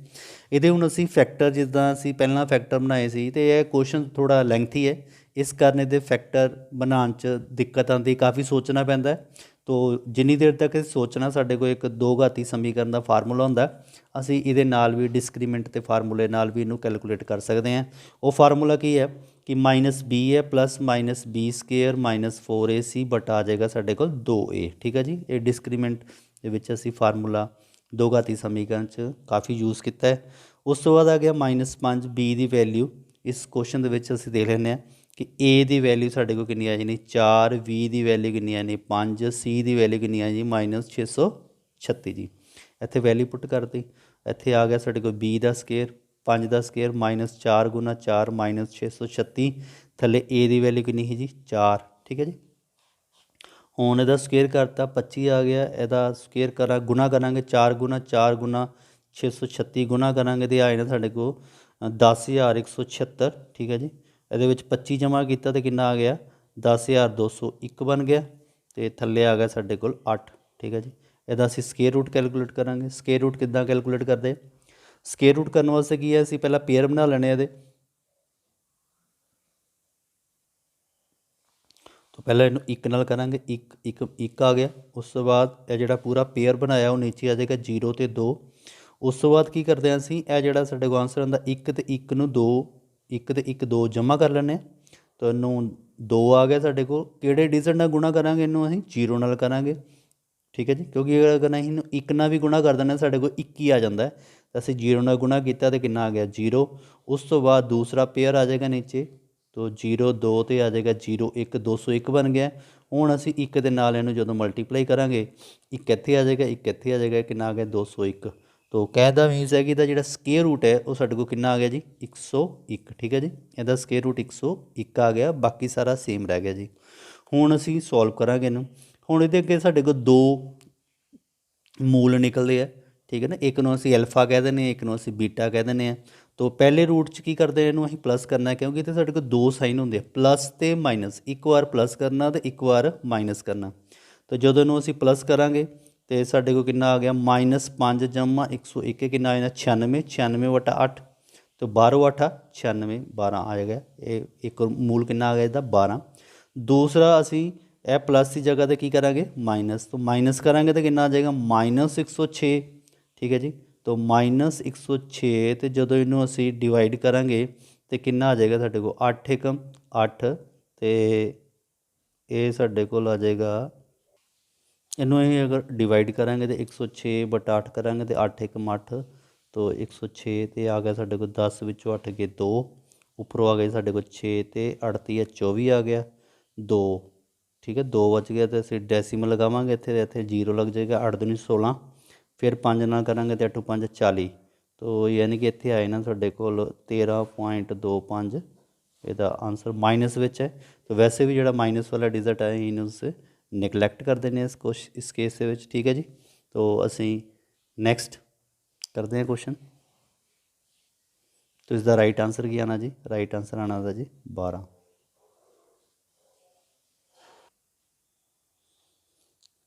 ਇਹਦੇ ਹੁਣ ਅਸੀਂ ਫੈਕਟਰ ਜਿੱਦਾਂ ਅਸੀਂ ਪਹਿਲਾਂ ਫੈਕਟਰ ਬਣਾਏ ਸੀ ਅਤੇ ਇਹ ਕੁਐਸਚਨ ਥੋੜ੍ਹਾ ਲੈਂਥੀ ਹੈ ਇਸ ਕਾਰਨ ਇਹਦੇ ਫੈਕਟਰ ਬਣਾਉਣ 'ਚ ਦਿੱਕਤ ਆਉਂਦੀ ਕਾਫੀ ਸੋਚਣਾ ਪੈਂਦਾ ਹੈ। ਤੋ ਜਿੰਨੀ ਦੇਰ ਤੱਕ ਸੋਚਣਾ ਸਾਡੇ ਕੋਲ ਇੱਕ ਦੋ ਘਾਤੀ ਸਮੀਕਰਨ ਦਾ ਫਾਰਮੂਲਾ ਹੁੰਦਾ ਅਸੀਂ ਇਹਦੇ ਨਾਲ ਵੀ ਡਿਸਕ੍ਰੀਮੈਂਟ ਅਤੇ ਫਾਰਮੂਲੇ ਨਾਲ ਵੀ ਇਹਨੂੰ ਕੈਲਕੂਲੇਟ ਕਰ ਸਕਦੇ ਹਾਂ। ਉਹ ਫਾਰਮੂਲਾ ਕੀ ਹੈ ਕਿ ਮਾਈਨਸ ਬੀ ਹੈ plus minus B square minus 4ac ਬਟਾ ਆ ਜਾਏਗਾ ਸਾਡੇ ਕੋਲ 2a। ਠੀਕ ਹੈ ਜੀ। ਇਹ ਡਿਸਕ੍ਰੀਮੈਂਟ ਦੇ ਵਿੱਚ ਅਸੀਂ ਫਾਰਮੂਲਾ ਦੋ ਘਾਤੀ ਸਮੀਕਰਨ 'ਚ ਕਾਫੀ ਯੂਜ਼ ਕੀਤਾ ਹੈ। ਉਸ ਤੋਂ ਬਾਅਦ ਆ ਗਿਆ -5 b ਦੀ ਵੈਲਿਊ ਇਸ ਕੁਐਸਚਨ ਦੇ ਵਿੱਚ ਅਸੀਂ ਦੇਖ ਲੈਂਦੇ ਹਾਂ ਕਿ a ਦੀ ਵੈਲਿਊ ਸਾਡੇ ਕੋਲ ਕਿੰਨੀ ਆ ਜਾਣੀ 4 b ਦੀ ਵੈਲਿਊ ਕਿੰਨੀ ਆ ਜਾਣੀ 5 c ਦੀ ਵੈਲਿਊ ਕਿੰਨੀ ਆ ਜੀ -636 ਜੀ। ਇੱਥੇ ਵੈਲਿਊ ਪੁੱਟ ਕਰਤੀ ਇੱਥੇ ਆ ਗਿਆ ਸਾਡੇ ਕੋਲ b ਦਾ ਸਕੇਅਰ 5 ਦਾ ਸਕੇਅਰ ਮਾਈਨਸ 4 ਗੁਣਾ 4 ਮਾਈਨਸ 636 ਥੱਲੇ a ਦੀ ਵੈਲਿਊ ਕਿੰਨੀ ਸੀ ਜੀ 4। ਠੀਕ ਹੈ ਜੀ। ਹੁਣ ਇਹਦਾ ਸਕੇਅਰ ਕਰਤਾ 25 ਆ ਗਿਆ ਇਹਦਾ ਸਕੇਅਰ ਕਰਾਂ ਗੁਣਾ ਕਰਾਂਗੇ 4 ਗੁਣਾ 4 ਗੁਣਾ 636 ਗੁਣਾ ਕਰਾਂਗੇ ਅਤੇ ਆ ਜਾਣਾ ਸਾਡੇ ਕੋਲ 10,176। ਠੀਕ ਹੈ ਜੀ। ਇਹਦੇ ਵਿੱਚ 25 ਜਮ੍ਹਾਂ ਕੀਤਾ ਅਤੇ ਕਿੰਨਾ ਆ ਗਿਆ 10,201 ਬਣ ਗਿਆ ਅਤੇ ਥੱਲੇ ਆ ਗਿਆ ਸਾਡੇ ਕੋਲ 8। ਠੀਕ ਹੈ ਜੀ। ਇਹਦਾ ਅਸੀਂ ਸਕੇਅਰ ਰੂਟ ਕੈਲਕੂਲੇਟ ਕਰਾਂਗੇ। ਸਕੇਅਰ ਰੂਟ ਕਿੱਦਾਂ ਕੈਲਕੂਲੇਟ ਕਰਦੇ ਸਕੇਅਰ ਰੂਟ ਕਰਨ ਵਾਸਤੇ ਕੀ ਹੈ ਅਸੀਂ ਪਹਿਲਾਂ ਪੇਅਰ ਬਣਾ ਲੈਣੇ ਇਹਦੇ तो पहले इनू एक नाल करांगे एक आ गया। उस तो बाद यह जोड़ा पूरा पेयर बनाया वो नीचे आ जाएगा 0 तो 2। उस तो बाद की करते हैं असी यह जोड़ा साडे कोल आंसर आंदा 1 ते 1 नूं 2 1 ते 1 2 जमा कर लैने तो इनू 2 आ गया साडे कोल किहड़े डिजिट नाल गुणा करांगे इनू असीं 0 नाल करांगे। ठीक है जी। क्योंकि अगर असीं एक नाल भी गुणा कर देना साडे कोल 1 ही आ जाता है तो असीं 0 नाल गुणा किया तो कितना आ गया 0। उस तो बाद दूसरा पेयर आ जाएगा नीचे तो 0 2 ਤੇ ਆ ਜਾਏਗਾ 0 1 201 ਬਣ ਗਿਆ। ਹੁਣ ਅਸੀਂ 1 ਦੇ ਨਾਲ ਇਹਨੂੰ ਜਦੋਂ ਮਲਟੀਪਲਾਈ ਕਰਾਂਗੇ ਇੱਕ ਇੱਥੇ ਆ ਜਾਏਗਾ ਇੱਕ ਇੱਥੇ ਆ ਜਾਏਗਾ ਕਿੰਨਾ ਆ ਗਿਆ 201। ਤੋ ਕਹਿ ਦਾ ਮੀਨਸ ਹੈ ਕਿ ਇਹਦਾ ਜਿਹੜਾ ਸਕੇਅਰ ਰੂਟ ਹੈ ਉਹ ਸਾਡੇ ਕੋਲ ਕਿੰਨਾ ਆ ਗਿਆ ਜੀ 101। ਠੀਕ ਹੈ ਜੀ। ਇਹਦਾ ਸਕੇਅਰ ਰੂਟ 101 ਆ ਗਿਆ ਬਾਕੀ ਸਾਰਾ ਸੇਮ ਰਹਿ ਗਿਆ ਜੀ। ਹੁਣ ਅਸੀਂ ਸੋਲਵ ਕਰਾਂਗੇ ਇਹਨੂੰ। ਹੁਣ ਇਹਦੇ ਅੱਗੇ ਸਾਡੇ ਕੋਲ ਦੋ ਮੂਲ ਨਿਕਲਦੇ ਆ। ਠੀਕ ਹੈ ਨਾ। ਇੱਕ ਨੂੰ ਅਸੀਂ ਐਲਫਾ ਕਹਿ ਦਿੰਦੇ ਹਾਂ ਇੱਕ ਨੂੰ ਅਸੀਂ ਬੀਟਾ ਕਹਿ ਦਿੰਦੇ ਹਾਂ। तो पहले रूट च की करते हैं इनू असीं प्लस करना है क्योंकि इत्थे साडे कोल दो साइन होंदे प्लस ते माइनस एक बार प्लस करना तो एक बार माइनस करना। तो जदों इनू असीं प्लस करांगे तो साडे कोल कितना आ गया -5 जमा 101 कितना आ जाना 96 96 बटा 8 तो 12 8 96 12 आ जाएगा। ये एक मूल कितना आ गया इसदा 12। दूसरा असीं यह प्लस की जगह तो की करांगे माइनस तो माइनस करांगे तो कितना आ जाएगा -106। ठीक है जी। तो -106 तो जो इनू असी डिवाइड करांगे तो कितना आ जाएगा साढ़े को 8 एकम 8 तो ये साढ़े को आ जाएगा इनू अं अगर डिवाइड करांगे तो 106 बटा 8 करांगे तो 8 एकम 8 तो 106 तो आ गया साढ़े को 10 विचों 8 के 2 उपरों आ गए साढ़े को 6 तो 38 24 आ गया 2। ठीक है 2 बच गया तो असीं डेसीमल लगावांगे इत्थे इत्थे 0 लग जाएगा 8 दूनी 16 फिर 5 नाल करांगे तो 8 5 40 तो यानी कि इत्थे आए ना साडे कोल 13.25 इहदा आंसर माइनस विच है। तो वैसे भी जिहड़ा माइनस वाला डिजिट है इनू निगलैक्ट कर देने इस केस दे विच। ठीक है जी। तो असीं नैक्सट करते हैं क्वेश्चन। तो इसका राइट आंसर की आना जी राइट आंसर आना था जी 12।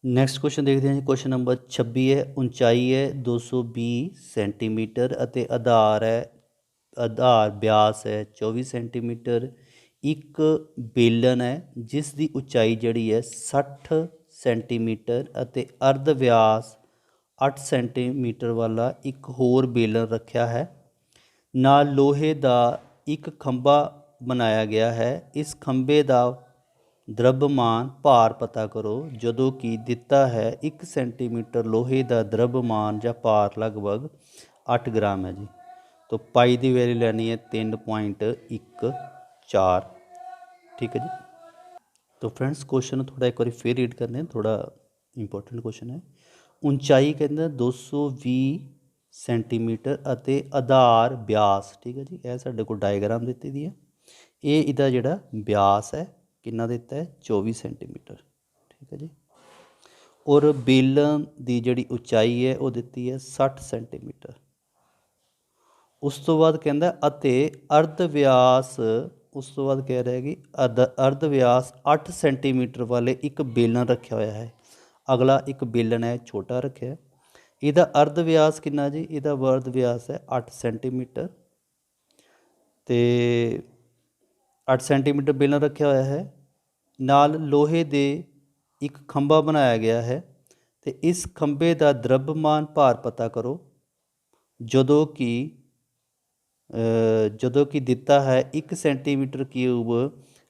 ਨੈਕਸਟ ਕੁਐਸਚਨ ਦੇਖਦੇ ਹਾਂ ਜੀ। ਕੁਐਸਚਨ ਨੰਬਰ 26 ਹੈ। ਉਚਾਈ ਹੈ 220 ਸੈਂਟੀਮੀਟਰ ਅਤੇ ਆਧਾਰ ਵਿਆਸ ਹੈ 24 ਸੈਂਟੀਮੀਟਰ। ਇੱਕ ਬੇਲਨ ਹੈ ਜਿਸ ਦੀ ਉਚਾਈ ਜਿਹੜੀ ਹੈ 60 ਸੈਂਟੀਮੀਟਰ ਅਤੇ ਅਰਧ ਵਿਆਸ 8 ਸੈਂਟੀਮੀਟਰ ਵਾਲਾ ਇੱਕ ਹੋਰ ਬੇਲਨ ਰੱਖਿਆ ਹੈ। ਨਾਲ ਲੋਹੇ ਦਾ ਇੱਕ ਖੰਭਾ ਬਣਾਇਆ ਗਿਆ ਹੈ। ਇਸ ਖੰਭੇ ਦਾ द्रव्यमान भार पता करो ਜਦੋਂ कि ਦਿੱਤਾ है 1 सेंटीमीटर लोहे ਦਾ द्रव्यमान ਜਾਂ ਭਾਰ लगभग 8 ग्राम है जी। तो पाई की वैल्यू लेनी है 3.14। ठीक है जी। तो फ्रेंड्स क्वेश्चन थोड़ा एक बार फिर रीड करने, थोड़ा इंपॉर्टेंट क्वेश्चन है। ऊंचाई कहते 220 सेंटीमीटर ਅਤੇ आधार व्यास, ठीक है जी। यह साढ़े को डायग्राम ਦਿੱਤੀ ਦੀ है। ये ਇਹਦਾ ਜਿਹੜਾ व्यास है कितना ਦਿੱਤਾ है 24 सेंटीमीटर, ठीक है जी। और बेलन की जी उचाई है वो दी है 60 सेंटीमीटर। उस तो बाद कहता अते अर्ध व्यास, उस तो बाद कह रहा है कि अर्ध व्यास 8 सेंटीमीटर वाले एक बेलन रखा हुआ है। अगला एक बेलन है छोटा रखा। ਇਹਦਾ अर्ध व्यास कितना जी, ਇਹਦਾ अर्ध व्यास है 8 सेंटीमीटर ਤੇ 8 सेंटीमीटर बेलन रखा हुआ है। नाल लोहे दे एक खंभा बनाया गया है। तो इस खंभे का द्रव्यमान भार पता करो ਜਦੋਂ कि ਦਿੱਤਾ है 1 सेंटीमीटर क्यूब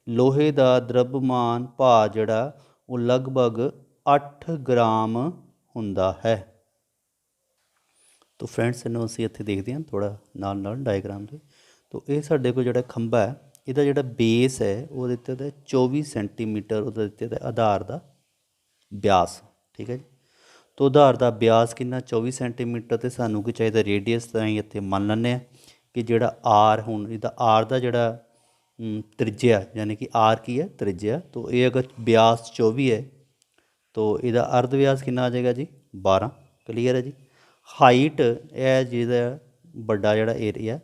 लोहे का द्रव्यमान भार ਜਿਹੜਾ ਉਹ लगभग 8 ग्राम ਹੁੰਦਾ है। तो फ्रेंड्स ਇਹਨੂੰ ਅਸੀਂ ਇੱਥੇ ਦੇਖਦੇ ਹਾਂ ਥੋੜਾ ਨਾਲ ਡਾਇਗਰਾਮ ਦੇ। तो ਇਹ ਸਾਡੇ ਕੋਲ ਜਿਹੜਾ ਖੰਭਾ ਹੈ ਇਹਦਾ ਜਿਹੜਾ ਬੇਸ ਹੈ ਉਹ ਦਿੱਤਾ ਹੈ 24 ਸੈਂਟੀਮੀਟਰ, ਉਹਦਾ ਦਿੱਤਾ ਹੈ ਆਧਾਰ ਦਾ ਵਿਆਸ, ਠੀਕ ਹੈ ਜੀ। तो आधार का व्यास कितना 24 सेंटीमीटर। तो सानू की चाहिए रेडियस, तो अं इतने मान लें कि जोड़ा आर हूँ इसका आर का जोड़ा त्रिज्या यानी कि आर की है त्रिज्या। तो ये अगर व्यास 24 है तो इसका अर्ध व्यास कितना आ जाएगा जी 12। क्लीयर है जी। हाइट है जिसका बड़ा जोड़ा एरिया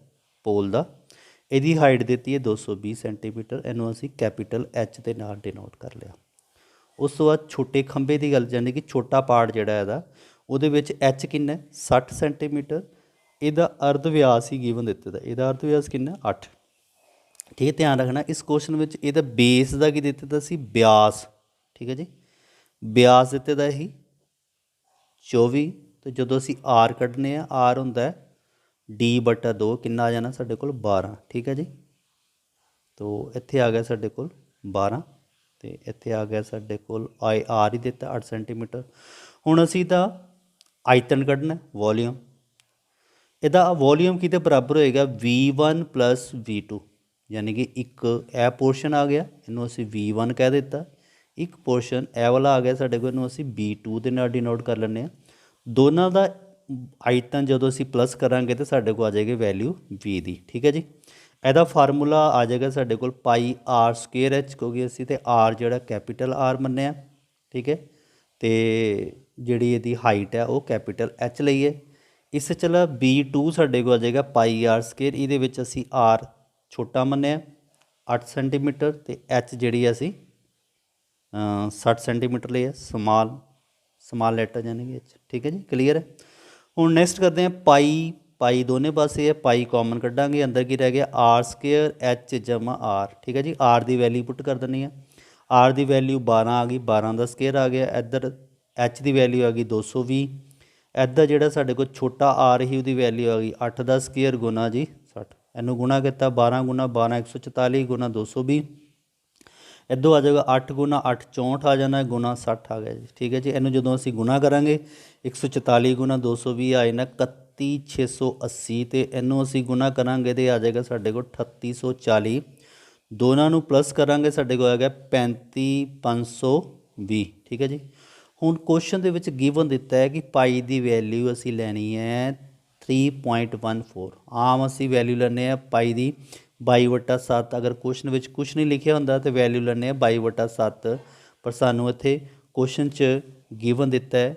पोल का, यदी हाइट दी है 220 सेंटीमीटर। इनू असी कैपीटल एच के नाल डिनोट कर लिया। उस तो बाद छोटे खंभे की गल, यानी कि छोटा पार्ट जोड़ा है वो एच किन्ना 60 सेंटीमीटर। ਇਹਦਾ अर्ध व्यास ही गिवन ਦਿੱਤੇ ਦਾ, ਇਹਦਾ अर्ध व्यास किन्ना 8। ठीक है, ध्यान रखना इस क्वेश्चन में ਇਹਦਾ बेस का की ਦਿੱਤੇ ਦਾ ਸੀ व्यास, ठीक है जी। व्यास ਦਿੱਤੇ ਦਾ ही 24। तो ਜਦੋਂ ਅਸੀਂ आर ਕੱਢਨੇ ਆ आर ਹੁੰਦਾ D/2 किन्ना आ जाना साढ़े कोल 12, ठीक है जी। तो इत्थे आ गया साढ़े कोल 12 तो इत्थे आ गया साढ़े कोल आर ही दिता 8 सेंटीमीटर। हुण असीं तां आयतन कढना वॉल्यूम, ਇਹਦਾ वॉल्यूम किते बराबर होएगा V1 + V2, यानी कि एक यह पोर्शन आ गया इनू असीं V1 कह दिता। एक पोर्शन यह वाला आ गया साढ़े को, इनू असीं V2 दे नाल डिनोट कर लैंदे आ। दोनों का आयतन जो असीं प्लस करांगे तो साढ़े को आ जाएगी वैल्यू V दी, ठीक है जी। ਇਹਦਾ फार्मूला आ जाएगा साढ़े को πr²h, क्योंकि असीं ते R जोड़ा कैपीटल R मन्निया, ठीक है। तो जिहड़ी इहदी हाइट है वो कैपीटल H लई है। इस चला V2 साढ़े को आ जाएगा πr²। ਇਹਦੇ ਵਿੱਚ ਅਸੀਂ R छोटा मन्निया 8 सेंटीमीटर तो H जिहड़ी असीं 60 सेंटीमीटर ਲਈ है, स्माल लेटर यानी कि H, ठीक है जी। क्लीयर है। हुण नैक्सट करते हैं पाई दोनों पासे है, पाई कॉमन कड्डांगे, अंदर की रह गया R²H जमा R, ठीक है जी। R की वैल्यू पुट कर देनी है। R की वैल्यू 12 आ गई, 12 का स्केयर आ गया। इधर H की वैल्यू आ गई 220। इधर जोड़ा साढ़े को छोटा R ही उसकी वैल्यू आ गई 8 का स्केयर गुना जी 60। इनू गुणा किया 12 गुना 12 144 गुना 220। इधरों आ जाएगा 8 गुना 8 64 आ जाना गुना 60 आ गया जी, ठीक है जी। इनू जो असीं गुणा करांगे 144 गुना 220 आ जाना 31680। तो इनू असीं गुणा करांगे तो आ जाएगा साढ़े को 3840। दोनों नू प्लस करांगे साढ़े को आ गया 35520, ठीक है जी। हुण क्वेश्चन दे विच गिवन दिता है कि पाई की वैल्यू असीं लैनी है 3.14। आम असीं वैल्यू लैने पाई की 22/7। अगर क्वेश्चन में कुछ नहीं लिखा होंदा तो वैल्यू लैने 22/7, पर सानू इत्थे क्वेश्चन च गिवन दिता है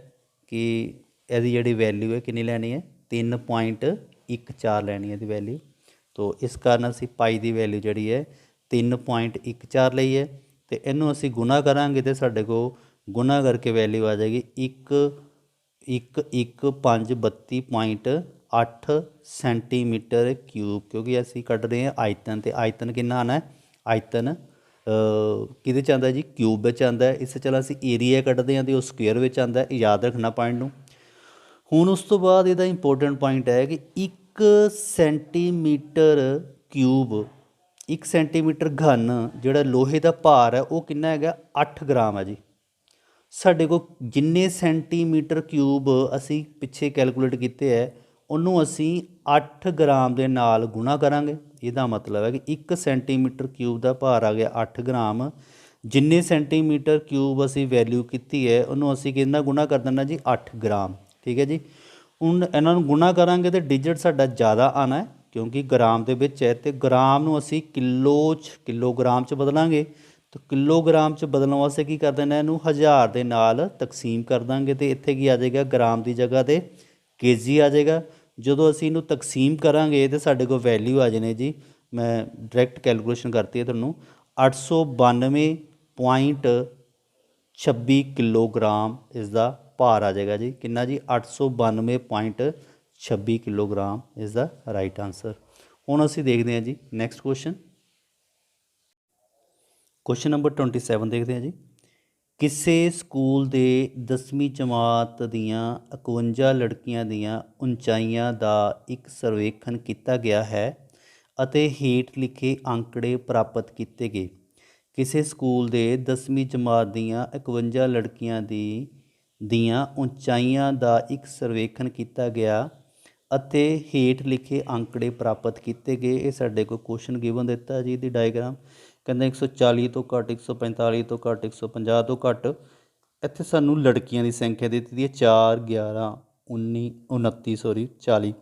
कि यदि जी वैल्यू है कितनी लैनी है 3.14 लैनी है इसकी वैल्यू। तो इस कारण असी पाई की वैल्यू जी है 3.14 लई है। तो इनू असी गुणा करांगे तो साढ़े को गुना करके वैल्यू आ जाएगी 1,132.8 सेंटीमीटर क्यूब, क्योंकि असी कट रहे हैं आयतन, तो आयतन कितना आना है, आयतन किहदे च आंदा जी, क्यूब में आंदा है। इस चल असी एरिया कटते हैं तो वह स्क्वेयर में आंदा है, याद रखना पॉइंट नूं। हुण उस तो बाद इहदा इंपोर्टेंट पॉइंट है कि 1 सेंटीमीटर क्यूब, 1 सेंटीमीटर घन जिहड़ा लोहे का भार है वह कितना है, 8 ग्राम है जी। ਸਾਡੇ ਕੋਲ ਜਿੰਨੇ ਸੈਂਟੀਮੀਟਰ ਕਿਊਬ ਅਸੀਂ ਪਿੱਛੇ ਕੈਲਕੂਲੇਟ ਕੀਤੇ ਹੈ ਉਹਨੂੰ ਅਸੀਂ 8 ਗ੍ਰਾਮ ਦੇ ਨਾਲ ਗੁਣਾ ਕਰਾਂਗੇ। ਇਹਦਾ ਮਤਲਬ ਹੈ ਕਿ 1 ਸੈਂਟੀਮੀਟਰ ਕਿਊਬ ਦਾ ਭਾਰ ਆ ਗਿਆ 8 ਗ੍ਰਾਮ, ਜਿੰਨੇ ਸੈਂਟੀਮੀਟਰ ਕਿਊਬ ਅਸੀਂ ਵੈਲਿਊ ਕੀਤੀ ਹੈ ਉਹਨੂੰ ਅਸੀਂ ਕਿੰਨਾ ਗੁਣਾ ਕਰ ਦੇਣਾ ਜੀ, 8 ਗ੍ਰਾਮ। ਠੀਕ ਹੈ ਜੀ। ਹੁਣ ਇਹਨਾਂ ਨੂੰ ਗੁਣਾ ਕਰਾਂਗੇ ਤਾਂ ਡਿਜਿਟ ਸਾਡਾ ਜ਼ਿਆਦਾ ਆਉਣਾ ਹੈ ਕਿਉਂਕਿ ਗ੍ਰਾਮ ਦੇ ਵਿੱਚ ਹੈ, ਅਤੇ ਗ੍ਰਾਮ ਨੂੰ ਅਸੀਂ ਕਿਲੋਗ੍ਰਾਮ 'ਚ ਬਦਲਾਂਗੇ। तो किलोग्राम च बदलने वास्ते की कर देना, इनू 1000 के नाल तकसीम कर देंगे तो इत्थे की आ जाएगा, ग्राम की जगह ते केजी आ जाएगा। जो असी इनू तकसीम करांगे तो साढ़े को वैल्यू आ जाने जी, मैं डायरैक्ट कैलकुलेशन करती है तुहानूं, 892.26 किलोग्राम इसका भार आ जाएगा जी। कितना जी, 892.26 kilogram is the right answer. हुण असी देखते हैं जी नैक्सट क्वेश्चन। क्वेश्चन नंबर 27 देखते हैं जी। किसी स्कूल के 10वीं जमात दियाँ 51 लड़कियां दियाँ उंचाइयां का एक सर्वेखण किया गया है अते हेठ लिखे आंकड़े प्राप्त किए गए। किसी स्कूल के 10वीं जमात दियाँ 51 लड़कियां दियाँ उंचाइयां का एक सर्वेखण किया गया अते हेठ लिखे आंकड़े प्राप्त किए गए। ये साडे को क्वेश्चन गिवन दिता जी, दी डायग्राम कहते 140 तो घट, 145 तो घट, 150 तो घट। इत्थे सानू लड़कियां की संख्या दी है 4, 11, 19, 29 40,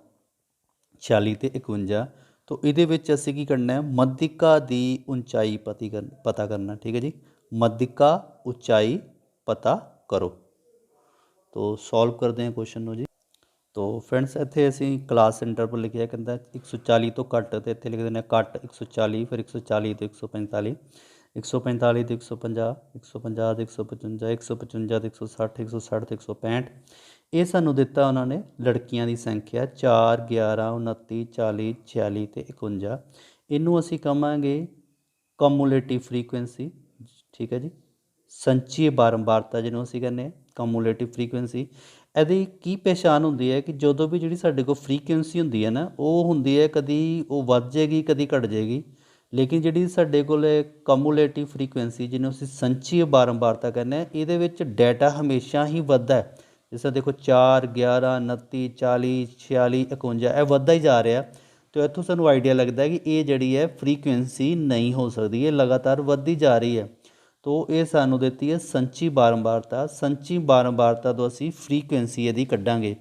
46 तो 51। तो ये असी की करना है, मध्यिका की ऊंचाई पता करना। ठीक है जी, मध्यिका ऊंचाई पता करो। तो सॉल्व करते हैं क्वेश्चन को जी। तो फ्रेंड्स इत्थे असी क्लास इंटरवल लिखिया, कहता 140 तो घट, तो इत्थे लिख देना घट 140, फिर 140 तो 145, 145 तो 150, 150 तो 155, 155 तो 160, 160 तो 165। ये सानू दिता उन्होंने लड़कियां की संख्या 4, 11, 29, 40, 46 तो 51। इनू असी कहांगे कमुलेटिव फ्रीकुएंसी। ठीक है जी, संचीय बारंबारता जिन्होंने असी कहने कमुलेटिव फ्रीकुएंसी। ਇਹਦੀ ਕੀ ਪਹਿਚਾਣ ਹੁੰਦੀ ਹੈ ਕਿ ਜਦੋਂ ਵੀ ਜਿਹੜੀ ਸਾਡੇ ਕੋਲ ਫਰੀਕੁਐਂਸੀ ਹੁੰਦੀ ਹੈ ਨਾ, ਉਹ ਹੁੰਦੀ ਹੈ ਕਦੀ ਉਹ ਵੱਧ ਜਾਏਗੀ ਕਦੀ ਘਟ ਜਾਏਗੀ, ਲੇਕਿਨ ਜਿਹੜੀ ਸਾਡੇ ਕੋਲ ਕਮੂਲੇਟਿਵ ਫਰੀਕੁਐਂਸੀ ਜਿਹਨੂੰ ਅਸੀਂ ਸੰਚੀ ਬਾਰੰਬਾਰਤਾ ਕਹਿੰਦੇ ਹਾਂ, ਇਹਦੇ ਵਿੱਚ ਡਾਟਾ ਹਮੇਸ਼ਾ ਹੀ ਵੱਧਦਾ ਹੈ। ਜਿਸ ਤਰ੍ਹਾਂ ਦੇਖੋ 4, 11, 29, 40, 46, 51 ਇਹ ਵੱਧਦਾ ਹੀ ਜਾ ਰਿਹਾ। तो इत्थों सानू आइडिया लगता है कि ये जिहड़ी है फ्रीकुएंसी नहीं हो सकती, ये लगातार वधदी जा रही है। तो ये सानू देती है संची बारंबारता। संची बारंबारता तो असी फ्रीकुएंसी यदि कड्डांगे।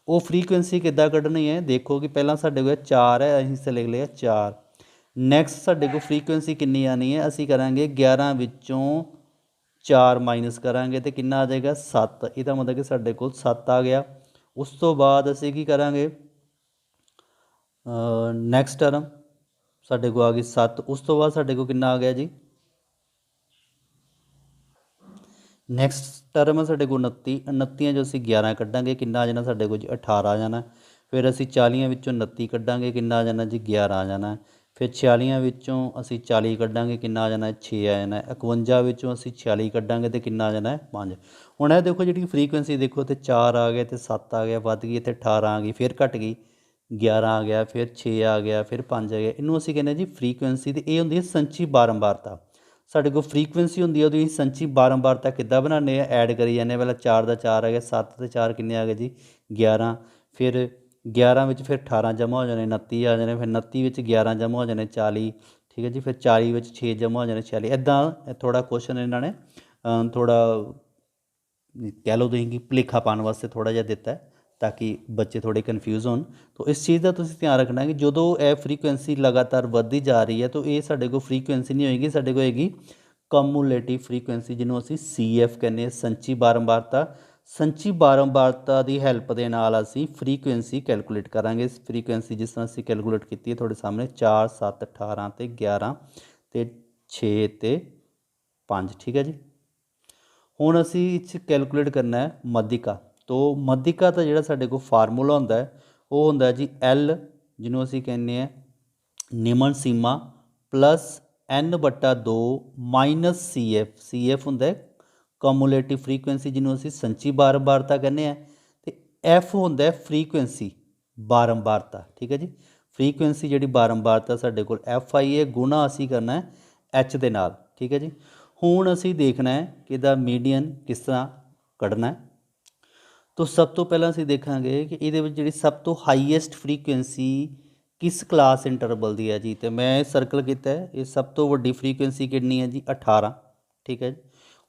वो फ्रीकुएंसी किद्दां कड्ढनी है, देखो कि पहला साडे कोल 4 है, असीं इसे लिख लिया 4। नैक्सट साडे कोल फ्रीकुएंसी कितनी आनी है, असीं करांगे 11 विचों 4 माइनस करांगे तो कितना आ जाएगा 7। इसदा मतलब कि साडे कोल 7 आ गया। उस तो बाद असीं की करांगे, नैक्सट टर्म साडे को आ गई 7। उस तो बाद साडे को कितना आ गया जी, नैक्सट टर्म है साडे को 29। 29 जो असीं 11 कड्डांगे कितना आ जाना साडे को जी 18 आ जाना। फिर असीं 40 विचों 29 कड्डांगे कितना आ जाना जी 11 आ जाना। फिर 46 विचों असीं 40 कड्डांगे कितना आ जाना 6 आ जाना। 51 विचों असीं 46 कड्डांगे तो कितना आ जाना 5। हुण इह देखो जी फ्रीकुएंसी देखो, तो 4 आ गया तो 7 आ गया, वध गई, इत्थे 18 आ गई, फिर घट गई, 11 आ गया, फिर 6 आ गया, फिर 5 आ गया। इनू असीं कहने जी फ्रीकुएंसी। तो ये हुंदी है संची बारंबारता। साडे कोल फ्रीकुएंसी हुंदी है, उहदी संची बारंबारता किद्दां बनाने, ऐड करी जाने। पहला 4 का 4 आ गया, 7 ते 4 किन्ने आ गए जी 11। फिर 11 विच फिर 18 जमा हो जाने, 29 आ जाने। फिर 29 विच 11 जमा हो जाने 40। ठीक है जी, फिर 40 विच 6 जमा हो जाने 46। इदां थोड़ा क्वेश्चन इन्हां ने थोड़ा कह लो तुसीं कि भुलेखा पाने वास्ते थोड़ा जिहा दिता है ताकि बच्चे थोड़े कन्फ्यूज़ होन। तो इस चीज़ का तुसीं ध्यान रखना कि जो यह फ्रीकुएंसी लगातार वधदी जा रही है, तो ये साडे कोल फ्रीकुएंसी नहीं होएगी, साडे कोल होएगी कमुलेटिव फ्रीकुएंसी, जिन्होंने असीं CF कहने, संची बारंबारता। संची बारंबारता की हैल्प के नाल असीं फ्रीकुएंसी कैलकुलेट करांगे। फ्रीकुएंसी जिस तरह असीं कैलकुलेट की है थोड़े सामने 4, 7, 18 तो 11 तो 6 तो 5। ठीक है जी। ਹੁਣ ਅਸੀਂ ਇਹ 'ਚ ਕੈਲਕੂਲੇਟ ਕਰਨਾ ਹੈ ਮੱਧਿਕਾ। ਤੋ ਮੱਧਿਕਾ ਦਾ ਜਿਹੜਾ ਸਾਡੇ ਕੋਲ ਫਾਰਮੂਲਾ ਹੁੰਦਾ ਹੈ ਉਹ ਹੁੰਦਾ ਜੀ L, ਜਿਹਨੂੰ ਅਸੀਂ ਕਹਿੰਦੇ ਹਾਂ ਨਿਮਨ ਸੀਮਾ, ਪਲੱਸ N/2 ਮਾਈਨਸ CF ਹੁੰਦਾ ਹੈ ਕਮੂਲੇਟਿਵ ਫਰੀਕੁਐਂਸੀ, ਜਿਹਨੂੰ ਅਸੀਂ ਸੰਚੀ ਬਾਰੰਬਾਰਤਾ ਕਹਿੰਦੇ ਹਾਂ, ਅਤੇ F ਹੁੰਦਾ ਹੈ ਫਰੀਕੁਐਂਸੀ ਬਾਰੰਬਾਰਤਾ। ਠੀਕ ਹੈ ਜੀ, ਫਰੀਕੁਐਂਸੀ ਜਿਹੜੀ ਬਾਰੰਬਾਰਤਾ ਸਾਡੇ ਕੋਲ FI ਹੈ, ਗੁਣਾ ਅਸੀਂ ਕਰਨਾ ਹੈ H ਦੇ ਨਾਲ। ਠੀਕ ਹੈ ਜੀ, ਹੁਣ ਅਸੀਂ ਦੇਖਣਾ ਹੈ ਕਿ ਇਹਦਾ ਮੀਡੀਅਨ ਕਿਸ ਤਰ੍ਹਾਂ ਕੱਢਣਾ ਹੈ। ਤੋ ਸਭ ਤੋਂ ਪਹਿਲਾਂ ਅਸੀਂ ਦੇਖਾਂਗੇ ਕਿ ਇਹਦੇ ਵਿੱਚ ਜਿਹੜੀ ਸਭ ਤੋਂ ਹਾਈਐਸਟ ਫਰੀਕੁਐਂਸੀ ਕਿਸ ਕਲਾਸ ਇੰਟਰਵਲ ਦੀ ਹੈ ਜੀ। ਅਤੇ ਮੈਂ ਸਰਕਲ ਕੀਤਾ ਹੈ, ਇਹ ਸਭ ਤੋਂ ਵੱਡੀ ਫਰੀਕੁਐਂਸੀ ਕਿੰਨੀ ਹੈ ਜੀ 18। ਠੀਕ ਹੈ ਜੀ,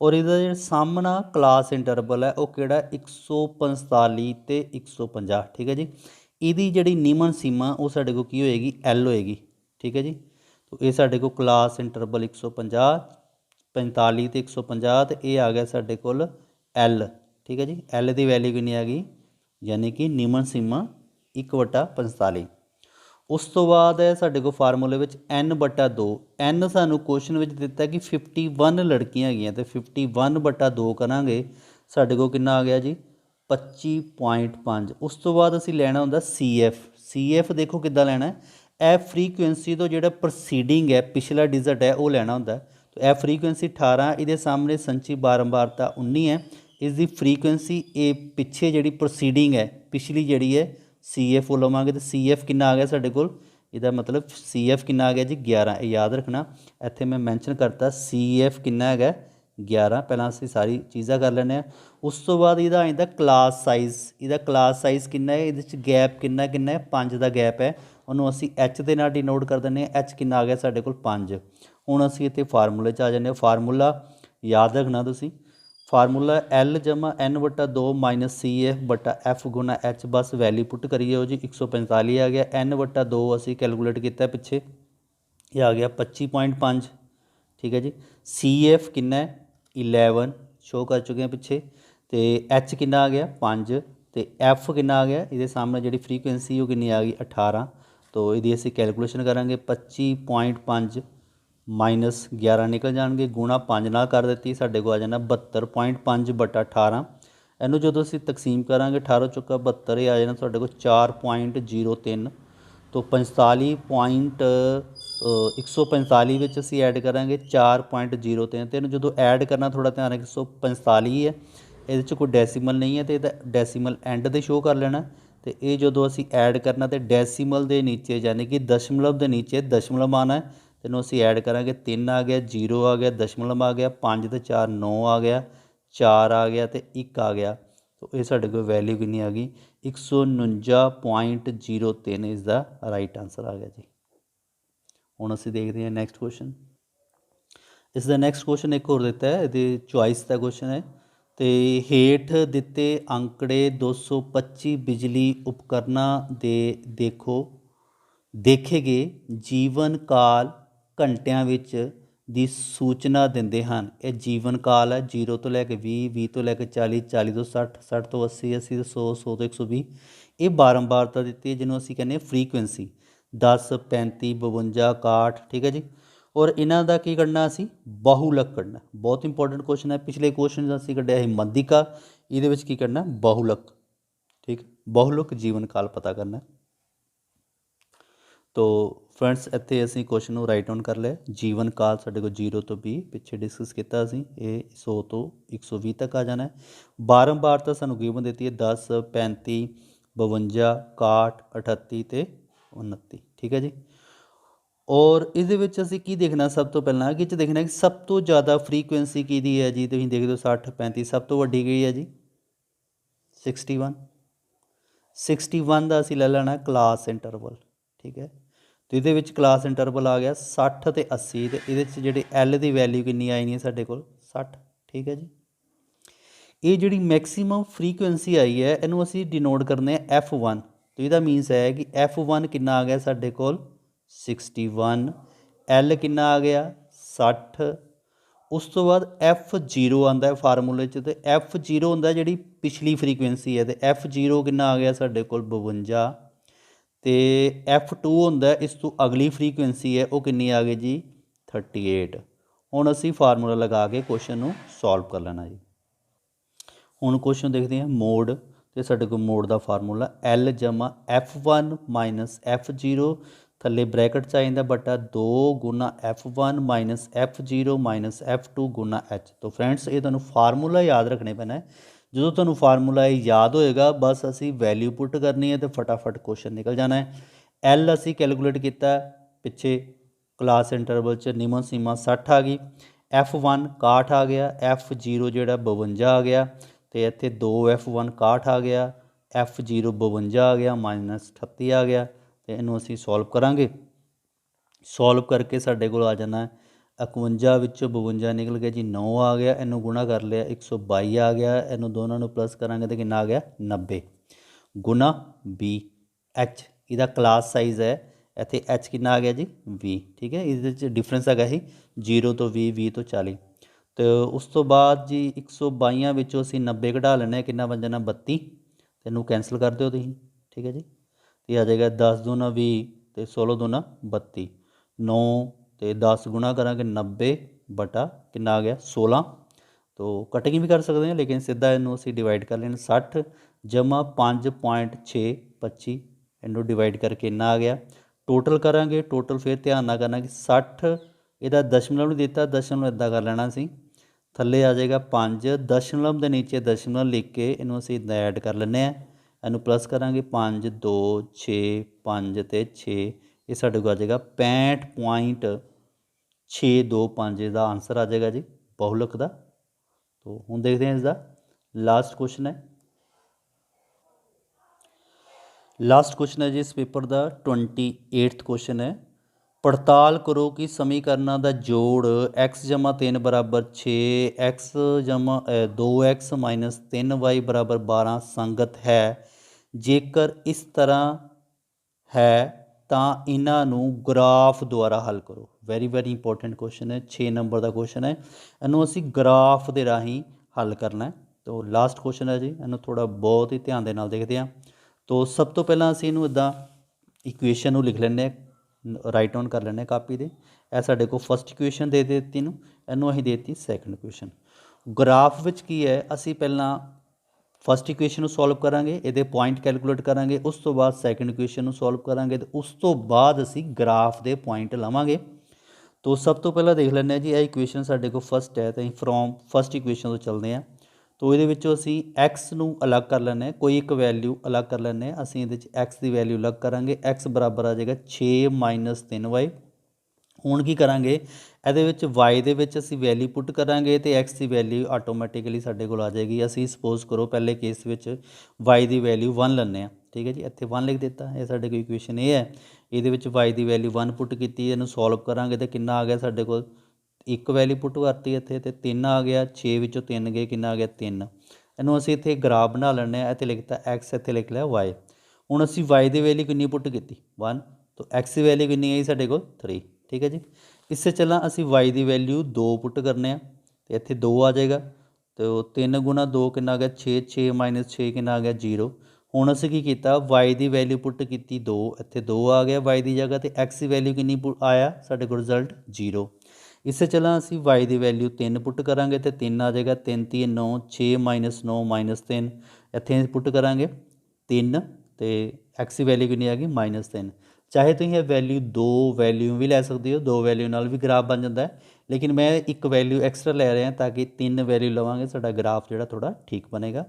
ਔਰ ਇਹਦਾ ਜਿਹੜਾ ਸਾਹਮਣਾ ਕਲਾਸ ਇੰਟਰਵਲ ਹੈ ਉਹ ਕਿਹੜਾ 145 ਅਤੇ 150। ਠੀਕ ਹੈ ਜੀ, ਇਹਦੀ ਜਿਹੜੀ ਨਿਮਨ ਸੀਮਾ ਉਹ ਸਾਡੇ ਕੋਲ ਕੀ ਹੋਏਗੀ L ਹੋਏਗੀ। ਠੀਕ ਹੈ ਜੀ, ਤੋ ਇਹ ਸਾਡੇ ਕੋਲ ਕਲਾਸ ਇੰਟਰਵਲ 150, 45 ਅਤੇ 150, ਅਤੇ ਇਹ ਆ ਗਿਆ ਸਾਡੇ ਕੋਲ L। ਠੀਕ ਹੈ ਜੀ, L ਦੀ ਵੈਲਿਊ ਕਿੰਨੀ ਆ ਗਈ, ਯਾਨੀ ਕਿ ਨਿਮਨ ਸੀਮਾ 1/45। ਉਸ ਤੋਂ ਬਾਅਦ ਹੈ ਸਾਡੇ ਕੋਲ ਫਾਰਮੂਲੇ ਵਿੱਚ N/2। N ਸਾਨੂੰ ਕੁਐਸਚਨ ਵਿੱਚ ਦਿੱਤਾ ਕਿ 51 ਲੜਕੀਆਂ ਹੈਗੀਆਂ, ਅਤੇ 51/2 ਕਰਾਂਗੇ ਸਾਡੇ ਕੋਲ ਕਿੰਨਾ ਆ ਗਿਆ ਜੀ 25.5। ਉਸ ਤੋਂ ਬਾਅਦ ਅਸੀਂ ਲੈਣਾ ਹੁੰਦਾ CF ਦੇਖੋ ਕਿੱਦਾਂ ਲੈਣਾ ਹੈ, ਇਹ ਫਰੀਕੁਐਂਸੀ ਤੋਂ ਜਿਹੜਾ ਪ੍ਰੋਸੀਡਿੰਗ ਹੈ ਪਿਛਲਾ ਡਿਜਿਟ ਹੈ ਉਹ ਲੈਣਾ ਹੁੰਦਾ। ਤਾਂ ਇਹ ਫਰੀਕੁਐਂਸੀ 18, ਇਹਦੇ ਸਾਹਮਣੇ ਸੰਚੀ ਬਾਰੰਬਾਰਤਾ 19 ਹੈ, ਇਸ ਦੀ ਫਰੀਕੁਐਂਸੀ ਇਹ ਪਿੱਛੇ ਜਿਹੜੀ ਪ੍ਰੋਸੀਡਿੰਗ ਹੈ ਪਿਛਲੀ ਜਿਹੜੀ ਹੈ CF ਉਹ ਲਵਾਂਗੇ, ਅਤੇ CF ਕਿੰਨਾ ਆ ਗਿਆ ਸਾਡੇ ਕੋਲ, ਇਹਦਾ ਮਤਲਬ CF ਕਿੰਨਾ ਆ ਗਿਆ ਜੀ 11। ਇਹ ਯਾਦ ਰੱਖਣਾ, ਇੱਥੇ ਮੈਂ ਮੈਂਸ਼ਨ ਕਰਤਾ CF ਕਿੰਨਾ ਹੈਗਾ 11। ਪਹਿਲਾਂ ਅਸੀਂ ਸਾਰੀ ਚੀਜ਼ਾਂ ਕਰ ਲੈਂਦੇ ਹਾਂ। ਉਸ ਤੋਂ ਬਾਅਦ ਇਹਦਾ ਆ ਜਾਂਦਾ ਕਲਾਸ ਸਾਈਜ਼। ਇਹਦਾ ਕਲਾਸ ਸਾਈਜ਼ ਕਿੰਨਾ ਹੈ, ਇਹਦੇ 'ਚ ਗੈਪ ਕਿੰਨਾ ਹੈ 5 ਦਾ ਗੈਪ ਹੈ, ਉਹਨੂੰ ਅਸੀਂ H ਦੇ ਨਾਲ ਡਿਨੋਟ ਕਰ ਦਿੰਦੇ ਹਾਂ। H ਕਿੰਨਾ ਆ ਗਿਆ ਸਾਡੇ ਕੋਲ 5। ਹੁਣ ਅਸੀਂ ਇੱਥੇ ਫਾਰਮੂਲੇ 'ਚ ਆ ਜਾਂਦੇ ਹਾਂ। ਫਾਰਮੂਲਾ ਯਾਦ ਰੱਖਣਾ ਤੁਸੀਂ, ਫਾਰਮੂਲਾ L/N/2 ਮਾਈਨਸ CF/F ਗੁਣਾ H, ਬਸ ਵੈਲਿਊ ਪੁੱਟ ਕਰੀਏ ਉਹ ਜੀ 145 ਆ ਗਿਆ। N/2 ਅਸੀਂ ਕੈਲਕੂਲੇਟ ਕੀਤਾ ਪਿੱਛੇ, ਇਹ ਆ ਗਿਆ 25.5। ਠੀਕ ਹੈ ਜੀ, CF ਕਿੰਨਾ ਹੈ 11 ਸ਼ੋ ਕਰ ਚੁੱਕੇ ਹਾਂ ਪਿੱਛੇ, ਅਤੇ H ਕਿੰਨਾ ਆ ਗਿਆ 5, ਅਤੇ F ਕਿੰਨਾ ਆ ਗਿਆ, ਇਹਦੇ ਸਾਹਮਣੇ ਜਿਹੜੀ ਫਰੀਕੁਐਂਸੀ ਉਹ ਕਿੰਨੀ ਆ ਗਈ 18। ਤੋ ਇਹਦੀ ਅਸੀਂ ਕੈਲਕੂਲੇਸ਼ਨ ਕਰਾਂਗੇ 25.5 ਮਾਈਨਸ 11 ਨਿਕਲ ਜਾਣਗੇ, ਗੁਣਾ 5 ਨਾਲ ਕਰ ਦਿੱਤੀ, ਸਾਡੇ ਕੋਲ ਆ ਜਾਣਾ 72.5/18। ਇਹਨੂੰ ਜਦੋਂ ਅਸੀਂ ਤਕਸੀਮ ਕਰਾਂਗੇ 18 ਚੁੱਕਾ 72, ਇਹ ਆ ਜਾਣਾ ਤੁਹਾਡੇ ਕੋਲ 4.03। ਤੋ 145 ਵਿੱਚ ਅਸੀਂ ਐਡ ਕਰਾਂਗੇ 4.03, ਅਤੇ ਇਹਨੂੰ ਜਦੋਂ ਐਡ ਕਰਨਾ ਥੋੜ੍ਹਾ ਧਿਆਨ ਰੱਖ, 145 ਹੈ, ਇਹਦੇ 'ਚ ਕੋਈ ਡੈਸੀਮਲ ਨਹੀਂ ਹੈ, ਅਤੇ ਇਹਦਾ ਡੈਸੀਮਲ ਐਂਡ 'ਤੇ ਸ਼ੋਅ ਕਰ ਲੈਣਾ। ਅਤੇ ਇਹ ਜਦੋਂ ਅਸੀਂ ਐਡ ਕਰਨਾ ਤਾਂ ਡੈਸੀਮਲ ਦੇ ਨੀਚੇ ਯਾਨੀ ਕਿ ਦਸ਼ਮਲਵ ਦੇ ਨੀਚੇ ਦਸ਼ਮਲਵ ਆਉਣਾ ਹੈ। ਇਹਨੂੰ ਅਸੀਂ ਐਡ ਕਰਾਂਗੇ 3 ਆ ਗਿਆ, 0 ਆ ਗਿਆ, ਦਸ਼ਮਲਵ ਆ ਗਿਆ, 5 ਅਤੇ 4 9 ਆ ਗਿਆ, 4 ਆ ਗਿਆ, ਅਤੇ 1 ਆ ਗਿਆ। ਤੋ ਇਹ ਸਾਡੇ ਕੋਲ ਵੈਲਿਊ ਕਿੰਨੀ ਆ ਗਈ 149.03 ਇਜ਼ ਦਾ ਰਾਈਟ ਆਂਸਰ ਆ ਗਿਆ ਜੀ। ਹੁਣ ਅਸੀਂ ਦੇਖਦੇ ਹਾਂ ਨੈਕਸਟ ਕੁਐਸਚਨ। ਇਸ ਦਾ ਨੈਕਸਟ ਕੁਐਸਚਨ ਇੱਕ ਹੋਰ ਦਿੱਤਾ ਹੈ, ਇਹਦੇ ਚੁਆਇਸ ਦਾ ਕੁਐਸਚਨ ਹੈ, ਅਤੇ ਹੇਠ ਦਿੱਤੇ ਅੰਕੜੇ 225 ਬਿਜਲੀ ਉਪਕਰਨਾਂ ਦੇ ਦੇਖੇ ਗਏ ਜੀਵਨ ਕਾਲ ਘੰਟਿਆਂ ਵਿੱਚ ਦੀ ਸੂਚਨਾ ਦਿੰਦੇ ਹਨ। ਇਹ ਜੀਵਨ ਕਾਲ ਹੈ 0 ਤੋਂ ਲੈ ਕੇ 20, 20 ਤੋਂ ਲੈ ਕੇ 40, 40 ਤੋਂ 60, 60 ਤੋਂ 80, 80 ਤੋਂ 100, 100 ਤੋਂ 120। ਇਹ ਬਾਰੰਬਾਰਤਾ ਦਿੱਤੀ ਹੈ ਜਿਹਨੂੰ ਅਸੀਂ ਕਹਿੰਦੇ ਹਾਂ ਫਰੀਕੁਐਂਸੀ 10, 35, 52, 61। ਠੀਕ ਹੈ ਜੀ, ਔਰ ਇਹਨਾਂ ਦਾ ਕੀ ਕੱਢਣਾ ਅਸੀਂ ਬਾਹੂਲਕ ਕੱਢਣਾ। ਬਹੁਤ ਇੰਪੋਰਟੈਂਟ ਕੁਐਸਚਨ ਹੈ, ਪਿਛਲੇ ਕੁਐਸਚਨ ਅਸੀਂ ਕੱਢਿਆ ਸੀ ਮੱਧਿਕਾ, ਇਹਦੇ ਵਿੱਚ ਕੀ ਕੱਢਣਾ ਬਾਹੂਲਕ। ਠੀਕ, ਬਾਹੂਲਕ ਜੀਵਨ ਕਾਲ ਪਤਾ ਕਰਨਾ। ਤੋ ਫਰੈਂਡਸ ਇੱਥੇ ਅਸੀਂ ਕੁਐਸਚਨ ਨੂੰ ਰਾਈਟ ਡਾਊਨ ਕਰ ਲਿਆ। ਜੀਵਨ ਕਾਲ ਸਾਡੇ ਕੋਲ 0 ਤੋਂ 20 ਪਿੱਛੇ ਡਿਸਕਸ ਕੀਤਾ ਅਸੀਂ, ਇਹ 100 ਤੋਂ 120 ਤੱਕ ਆ ਜਾਣਾ ਹੈ। ਬਾਰੰਬਾਰਤਾ ਸਾਨੂੰ ਗਿਵਨ ਦਿੱਤੀ ਹੈ 10, 35, 52, 61, 38 ਅਤੇ 29। ਠੀਕ ਹੈ ਜੀ, ਔਰ ਇਹਦੇ ਵਿੱਚ ਅਸੀਂ ਕੀ ਦੇਖਣਾ ਸਭ ਤੋਂ ਪਹਿਲਾਂ ਕਿ ਦੇਖਣਾ ਕਿ ਸਭ ਤੋਂ ਜ਼ਿਆਦਾ ਫਰੀਕੁਐਂਸੀ ਕਿਹਦੀ ਹੈ ਜੀ। ਤੁਸੀਂ ਦੇਖਦੇ ਹੋ 60, 35, ਸਭ ਤੋਂ ਵੱਡੀ ਕਿਹੜੀ ਹੈ ਜੀ 61। 61 ਦਾ ਅਸੀਂ ਲੈ ਲੈਣਾ ਕਲਾਸ ਇੰਟਰਵਲ। ਠੀਕ ਹੈ, ਅਤੇ ਇਹਦੇ ਵਿੱਚ ਕਲਾਸ ਇੰਟਰਵਲ ਆ ਗਿਆ 60 ਅਤੇ 80, ਅਤੇ ਇਹਦੇ 'ਚ ਜਿਹੜੇ L ਦੀ ਵੈਲਿਊ ਕਿੰਨੀ ਆਈ ਨਹੀਂ ਸਾਡੇ ਕੋਲ 60। ਠੀਕ ਹੈ ਜੀ, ਇਹ ਜਿਹੜੀ ਮੈਕਸੀਮਮ ਫਰੀਕੁਐਂਸੀ ਆਈ ਹੈ ਇਹਨੂੰ ਅਸੀਂ ਡਿਨੋਟ ਕਰਨੇ ਆ F1। ਅਤੇ ਇਹਦਾ ਮੀਨਸ ਹੈ ਕਿ F1 ਕਿੰਨਾ ਆ ਗਿਆ ਸਾਡੇ ਕੋਲ 61, L ਕਿੰਨਾ ਆ ਗਿਆ 60। ਉਸ ਤੋਂ ਬਾਅਦ F0 ਆਉਂਦਾ ਫਾਰਮੂਲੇ 'ਚ, ਅਤੇ F0 ਹੁੰਦਾ ਜਿਹੜੀ ਪਿਛਲੀ ਫਰੀਕੁਐਂਸੀ ਹੈ, ਅਤੇ F0 ਕਿੰਨਾ ਆ ਗਿਆ ਸਾਡੇ ਕੋਲ 52, ਅਤੇ F2 ਹੁੰਦਾ ਇਸ ਤੋਂ ਅਗਲੀ ਫਰੀਕੁਐਂਸੀ ਹੈ ਉਹ ਕਿੰਨੀ ਆ ਗਈ ਜੀ 38। ਹੁਣ ਅਸੀਂ ਫਾਰਮੂਲਾ ਲਗਾ ਕੇ ਕੁਐਸਚਨ ਨੂੰ ਸੋਲਵ ਕਰ ਲੈਣਾ ਜੀ। ਹੁਣ ਕੁਐਸਚਨ ਦੇਖਦੇ ਹਾਂ ਮੋਡ, ਤੇ ਸਾਡੇ ਕੋਲ ਮੋਡ ਦਾ ਫਾਰਮੂਲਾ L ਜਮਾ F1 ਮਾਈਨਸ F0 ਥੱਲੇ ਬ੍ਰੈਕਟ 'ਚ ਆ ਜਾਂਦਾ ਬਟਾ 2 ਗੁਣਾ F1 minus F0 minus F2 ਗੁਣਾ H। तो फ्रेंड्स ये ਤੁਹਾਨੂੰ ਫਾਰਮੂਲਾ ਯਾਦ ਰੱਖਣੇ ਪੈਣਾ ਹੈ। ਜਦੋਂ ਤੁਹਾਨੂੰ ਫਾਰਮੂਲਾ ਇਹ ਯਾਦ ਹੋਏਗਾ ਬਸ ਅਸੀਂ ਵੈਲਿਊ ਪੁੱਟ ਕਰਨੀ ਹੈ ਤੇ ਫਟਾਫਟ ਕੁਐਸਚਨ ਨਿਕਲ ਜਾਣਾ ਹੈ। L ਅਸੀਂ ਕੈਲਕੂਲੇਟ ਕੀਤਾ ਪਿੱਛੇ ਕਲਾਸ ਇੰਟਰਵਲ 'ਚ ਨਿਮਨ ਸੀਮਾ 60 ਆ ਗਈ, F1 61 ਆ ਗਿਆ, F0 ਜਿਹੜਾ 52 ਆ ਗਿਆ, ਤੇ ਇੱਥੇ 2 F1 61 ਆ ਗਿਆ, F0 52 ਆ ਗਿਆ, ਮਾਈਨਸ 38 ਆ ਗਿਆ, ਤੇ ਇਹਨੂੰ ਅਸੀਂ ਸੋਲਵ ਕਰਾਂਗੇ। ਸੋਲਵ ਕਰਕੇ ਸਾਡੇ ਕੋਲ ਆ ਜਾਣਾ 51 ਵਿੱਚੋਂ 52 ਨਿਕਲ ਗਿਆ ਜੀ 9 ਆ ਗਿਆ, ਇਹਨੂੰ ਗੁਣਾ ਕਰ ਲਿਆ 122 ਆ ਗਿਆ, ਇਹਨੂੰ ਦੋਨਾਂ ਨੂੰ ਪਲੱਸ ਕਰਾਂਗੇ ਤਾਂ ਕਿੰਨਾ ਆ ਗਿਆ 90 ਗੁਣਾ B H ਇਹਦਾ ਕਲਾਸ ਸਾਈਜ਼ ਹੈ, ਇੱਥੇ H ਕਿੰਨਾ ਆ ਗਿਆ ਜੀ 20। ਠੀਕ ਹੈ, ਇਹਦੇ 'ਚ ਡਿਫਰੈਂਸ ਹੈਗਾ ਸੀ 0 ਤੋਂ 20, 20 ਤੋਂ 40। ਤੇ ਉਸ ਤੋਂ ਬਾਅਦ ਜੀ 122 ਵਿੱਚੋਂ ਅਸੀਂ 90 ਕਢਾ ਲੈਣਾ, ਕਿੰਨਾ ਬਣ ਜਾਣਾ 32, ਇਹਨੂੰ ਕੈਂਸਲ ਕਰ ਦਿਓ ਤੁਸੀਂ। ਠੀਕ ਹੈ ਜੀ, ਤੇ ਆ ਜਾਏਗਾ 10 ਦੂਣਾ 20 ਤੇ 16 ਦੂਣਾ 32, 9 ਤੇ 10 ਗੁਣਾ ਕਰਾਂਗੇ 90 ਬਟਾ ਕਿੰਨਾ ਆ ਗਿਆ 16। तो कटिंग भी कर सकते हैं लेकिन सीधा इनू असी डिवाइड कर लेना 60 जमा 5.625 इनू डिवाइड करके इन्ना आ गया। टोटल करांगे, टोटल फिर ध्यान ना करना कि 60 इहदा दशमलव नहीं दिता, दशमलव इदा कर लेना सी, थल्ले आ जाएगा 5, दशमलव के नीचे दशमलव लिख के इनू असी ऐड कर लेने, इनू प्लस करांगे 5 2 6 5 ते 6, ये साडे को आ जाएगा 65.625 का आंसर आ जाएगा जी बहुलक का। तो हुण देखते हैं इसका लास्ट क्वेश्चन है। लास्ट क्वेश्चन है जी इस पेपर का 28th क्वेश्चन है। पड़ताल करो कि समीकरणों का जोड़ x जमा 3 बराबर 6 x जमा 2x माइनस 3y बराबर 12 संगत है। जेकर इस तरह है तो इन्हों ग्राफ द्वारा हल करो। वैरी वैरी इंपॉर्टेंट क्वेश्चन है, 6 नंबर का क्वेश्चन है, इनू असी ग्राफ के राही हल करना है। तो लास्ट क्वेश्चन है जी, इनू थोड़ा बहुत ही ध्यान के नाल देखते हैं। तो सब तो पहला असी इनू इदा इक्वेशन लिख लें, राइट ऑन कर लें कापी दे। यह साडे को फस्ट इक्वेशन दे दी, इनू असीं दे दी सैकेंड इक्वेशन। ग्राफ विच की है, असी पहला फस्ट इक्वेशन सॉल्व करांगे, ये पॉइंट कैलकुलेट करांगे, उस तो बाद सैकेंड इक्वेशन सॉल्व करांगे, तो उस तो बाद असी ग्राफ के पॉइंट लवांगे। तो सब तो पहला देख लें जी, यह इक्वेशन साडे को फस्ट है, तो फ्रॉम फस्ट इक्वेशन तो चलते हैं। तो ये असी एक्स नू अलग कर लें, कोई एक वैल्यू अलग कर लें, असी ये एक्स की वैल्यू अलग करांगे, एक्स बराबर आ जाएगा 6 माइनस 3y। हुण की करांगे, ये वाई दे विच असी वैल्यू पुट करांगे तो एक्स की वैल्यू आटोमैटिकली साडे कोल आ जाएगी। असी सपोज करो पहले केस विच वाई की वैल्यू 1 लैंने, ठीक है जी, इत्थे 1 लिख दिता, ये साडे कोल इक्वेशन ये है। ये वाई की वैल्यू 1 पुट की, इनू सॉल्व करांगे तो कितना आ गया साडे कोल, एक वैल्यू पुट करती इत्थे तो 3 आ गया, 6 विचों 3 गए, कितना आ गया 3। इनू असी इत्थे ग्राफ बना लैंने, इत्थे लिखता एक्स, इत्थे लिख लिया वाई। हुण असी वाई की वैल्यू कितनी पुट की 1, तो एक्स की वैल्यू कितनी आई साडे कोल 3, ठीक है जी। इससे चलना असी वाई की वैल्यू 2 पुट करने, तो इत्थे 2 आ जाएगा, तो 3 गुणा 2 कितना आ गया 6, 6 माइनस 6 कितना आ गया 0। हुण असी की कीता, वाई की वैल्यू पुट की 2, इत्थे 2 आ गया वाई की जगह, तो एक्स की वैल्यू कितनी आया साडे कोल रिजल्ट 0। इससे चलना असी वाई की वैल्यू 3 पुट करांगे, तो 3 आ जाएगा, 3 3 9, 6 माइनस 9 माइनस 3, इत्थे पुट करांगे 3, तो एक्स की वैल्यू कितनी आ गई -3। चाहे तुम यह वैल्यू 2 वैल्यू भी लै सकते हो, 2 वैल्यू नाल भी ग्राफ बन जाता है, लेकिन मैं एक वैल्यू एक्सट्रा लै रहा ताकि 3 वैल्यू लवांगे, साडा ग्राफ जिहड़ा थोड़ा ठीक बनेगा।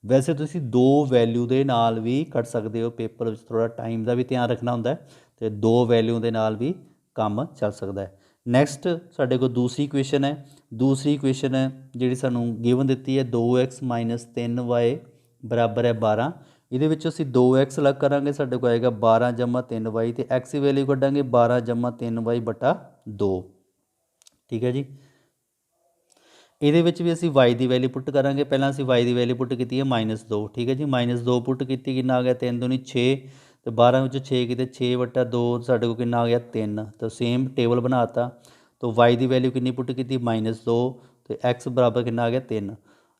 वैसे तुसीं 2 वैल्यू दे नाल भी कट सकते हो, पेपर में थोड़ा टाइम का भी ध्यान रखना होंदा है, तो 2 वैल्यू दे नाल भी काम चल सकता है। नैक्सट साडे कोल दूसरी इक्वेशन है। दूसरी इक्वेशन है जिहड़ी सानूं गिवन दित्ती है 2x माइनस 3y बराबर है 12। ये असी 2x अलग करांगे, साडे को आएगा 12 जमा 3y, तो एक्स की वैल्यू कड्डांगे 12 जमा 3y बटा 2, ठीक है जी। ये भी असी वाई की वैल्यू पुट करांगे, पहला असी वाई की वैल्यू पुट की है -2, ठीक है जी, -2 पुट की, कितना आ गया 3 दूनी 6, तो 12 में 6 की 6 बटा 2 साडे को कितना आ गया 3। तो सेम टेबल बनाता, तो वाई की वैल्यू कितनी पुट की -2, तो एक्स बराबर कितना आ गया 3।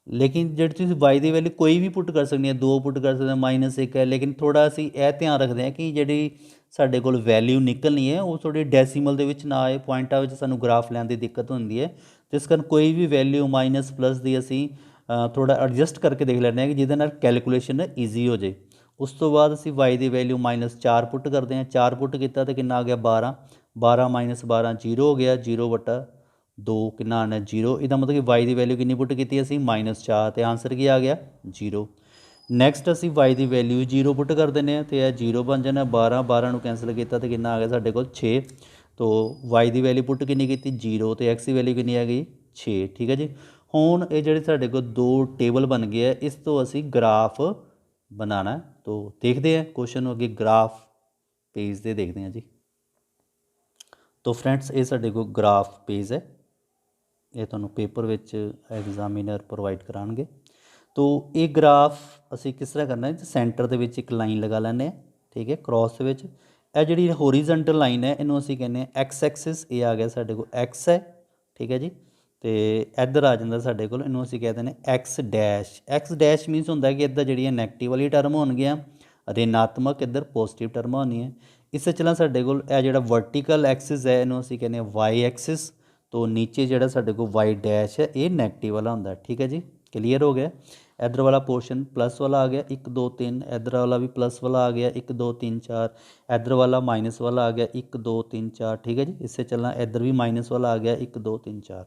लेकिन जो तुम वाई की वैल्यू कोई भी पुट कर सकते हैं, 2 पुट कर सकते हैं, -1 है, लेकिन थोड़ा असी यह ध्यान रखते हैं कि जी साडे कोल वैल्यू निकलनी है वो थोड़ी डेसीमल दे विच ना आए, पॉइंटा विच सानू ग्राफ लैण दी दिक्कत होंदी है, तो इस कारण कोई भी वैल्यू माइनस प्लस की असी ਥੋੜਾ ਐਡਜਸਟ ਕਰਕੇ ਦੇਖ ਲੈਂਦੇ ਹਾਂ ਕਿ ਜਿਹਦੇ ਨਾਲ ਕੈਲਕੂਲੇਸ਼ਨ ਈਜ਼ੀ ਹੋ ਜੇ। ਉਸ ਤੋਂ ਬਾਅਦ ਅਸੀਂ y ਦੀ ਵੈਲਿਊ -4 ਪੁੱਟ ਕਰਦੇ ਹਾਂ। 4 ਪੁੱਟ ਕੀਤਾ ਤਾਂ ਕਿੰਨਾ ਆ ਗਿਆ 12, 12 - 12 0 ਹੋ ਗਿਆ, 0/2 ਕਿੰਨਾ ਆਣਾ 0। ਇਹਦਾ ਮਤਲਬ ਕਿ y ਦੀ ਵੈਲਿਊ ਕਿੰਨੀ ਪੁੱਟ ਕੀਤੀ ਅਸੀਂ -4 ਅਤੇ ਆਨਸਰ ਕੀ ਆ ਗਿਆ 0। ਨੈਕਸਟ ਅਸੀਂ y ਦੀ ਵੈਲਿਊ 0 ਪੁੱਟ ਕਰ ਦਿੰਦੇ ਹਾਂ ਅਤੇ ਇਹ 0 ਬਣ ਜਾਣਾ। 12 12 ਨੂੰ ਕੈਂਸਲ ਕੀਤਾ ਅਤੇ ਕਿੰਨਾ ਆ ਗਿਆ ਸਾਡੇ ਕੋਲ 6। ਤੋ y ਦੀ ਵੈਲਿਊ ਪੁੱਟ ਕਿੰਨੀ ਕੀਤੀ 0 ਅਤੇ x ਦੀ ਵੈਲਿਊ ਕਿੰਨੀ ਆ ਗਈ 6। ਠੀਕ ਹੈ ਜੀ। ਹੁਣ ਇਹ ਜਿਹੜੇ ਸਾਡੇ ਕੋਲ ਦੋ ਟੇਬਲ ਬਣ ਗਏ ਆ, ਇਸ ਤੋਂ ਅਸੀਂ ਗ੍ਰਾਫ ਬਣਾਉਣਾ। ਤੋ ਦੇਖਦੇ ਹਾਂ ਕੁਐਸਚਨ ਨੂੰ ਅੱਗੇ ਗ੍ਰਾਫ ਪੇਜ ਦੇ ਦੇਖਦੇ ਹਾਂ ਜੀ। ਤੋ ਫਰੈਂਡਸ ਇਹ ਸਾਡੇ ਕੋਲ ਗ੍ਰਾਫ ਪੇਜ ਹੈ, ਇਹ ਤੁਹਾਨੂੰ ਪੇਪਰ ਵਿੱਚ ਐਗਜ਼ਾਮੀਨਰ ਪ੍ਰੋਵਾਈਡ ਕਰਾਉਣਗੇ। ਤੋ ਇਹ ਗ੍ਰਾਫ ਅਸੀਂ ਕਿਸ ਤਰ੍ਹਾਂ ਕਰਨਾ ਹੈ, ਸੈਂਟਰ ਦੇ ਵਿੱਚ ਇੱਕ ਲਾਈਨ ਲਗਾ ਲੈਂਦੇ ਹਾਂ। ਠੀਕ ਹੈ, ਕ੍ਰੋਸ ਦੇ ਵਿੱਚ ਇਹ ਜਿਹੜੀ ਹੋਰੀਜ਼ੈਂਟਲ ਲਾਈਨ ਹੈ ਇਹਨੂੰ ਅਸੀਂ ਕਹਿੰਦੇ ਹਾਂ ਐਕਸ ਐਕਸਿਸ। ਇਹ ਆ ਗਿਆ ਸਾਡੇ ਕੋਲ ਐਕਸ ਹੈ। ਠੀਕ ਹੈ ਜੀ। ਅਤੇ ਇੱਧਰ ਆ ਜਾਂਦਾ ਸਾਡੇ ਕੋਲ, ਇਹਨੂੰ ਅਸੀਂ ਕਹਿ ਦਿੰਦੇ x dash. X dash means ਹੁੰਦਾ ਕਿ ਇੱਧਰ ਜਿਹੜੀਆਂ ਨੈਗੇਟਿਵ ਵਾਲੀ ਟਰਮ ਹੋਣਗੀਆਂ, ਰਿਣਾਤਮਕ, ਇੱਧਰ ਪੋਜ਼ੀਟਿਵ ਟਰਮਾਂ ਹੋਣੀਆਂ। ਇਸੇ ਤਰ੍ਹਾਂ ਸਾਡੇ ਕੋਲ ਇਹ ਜਿਹੜਾ ਵਰਟੀਕਲ ਐਕਸਿਸ ਹੈ ਇਹਨੂੰ ਅਸੀਂ ਕਹਿੰਦੇ ਹਾਂ ਵਾਈ ਐਕਸਿਸ। ਤੋਂ ਨੀਚੇ ਜਿਹੜਾ ਸਾਡੇ ਕੋਲ ਵਾਈ ਡੈਸ਼ ਹੈ ਇਹ ਨੈਗੇਟਿਵ ਵਾਲਾ ਹੁੰਦਾ। ਠੀਕ ਹੈ ਜੀ, ਕਲੀਅਰ ਹੋ ਗਿਆ। ਇੱਧਰ ਵਾਲਾ ਪੋਰਸ਼ਨ ਪਲੱਸ ਵਾਲਾ ਆ ਗਿਆ 1 2 3, ਇੱਧਰ ਵਾਲਾ ਵੀ ਪਲੱਸ ਵਾਲਾ ਆ ਗਿਆ 1 2 3 4, ਇੱਧਰ ਵਾਲਾ ਮਾਈਨਸ ਵਾਲਾ ਆ ਗਿਆ 1 2 3 4। ਠੀਕ ਹੈ ਜੀ, ਇਸੇ ਚੱਲਣਾ ਇੱਧਰ ਵੀ ਮਾਈਨਸ ਵਾਲਾ ਆ ਗਿਆ 1 2 3 4।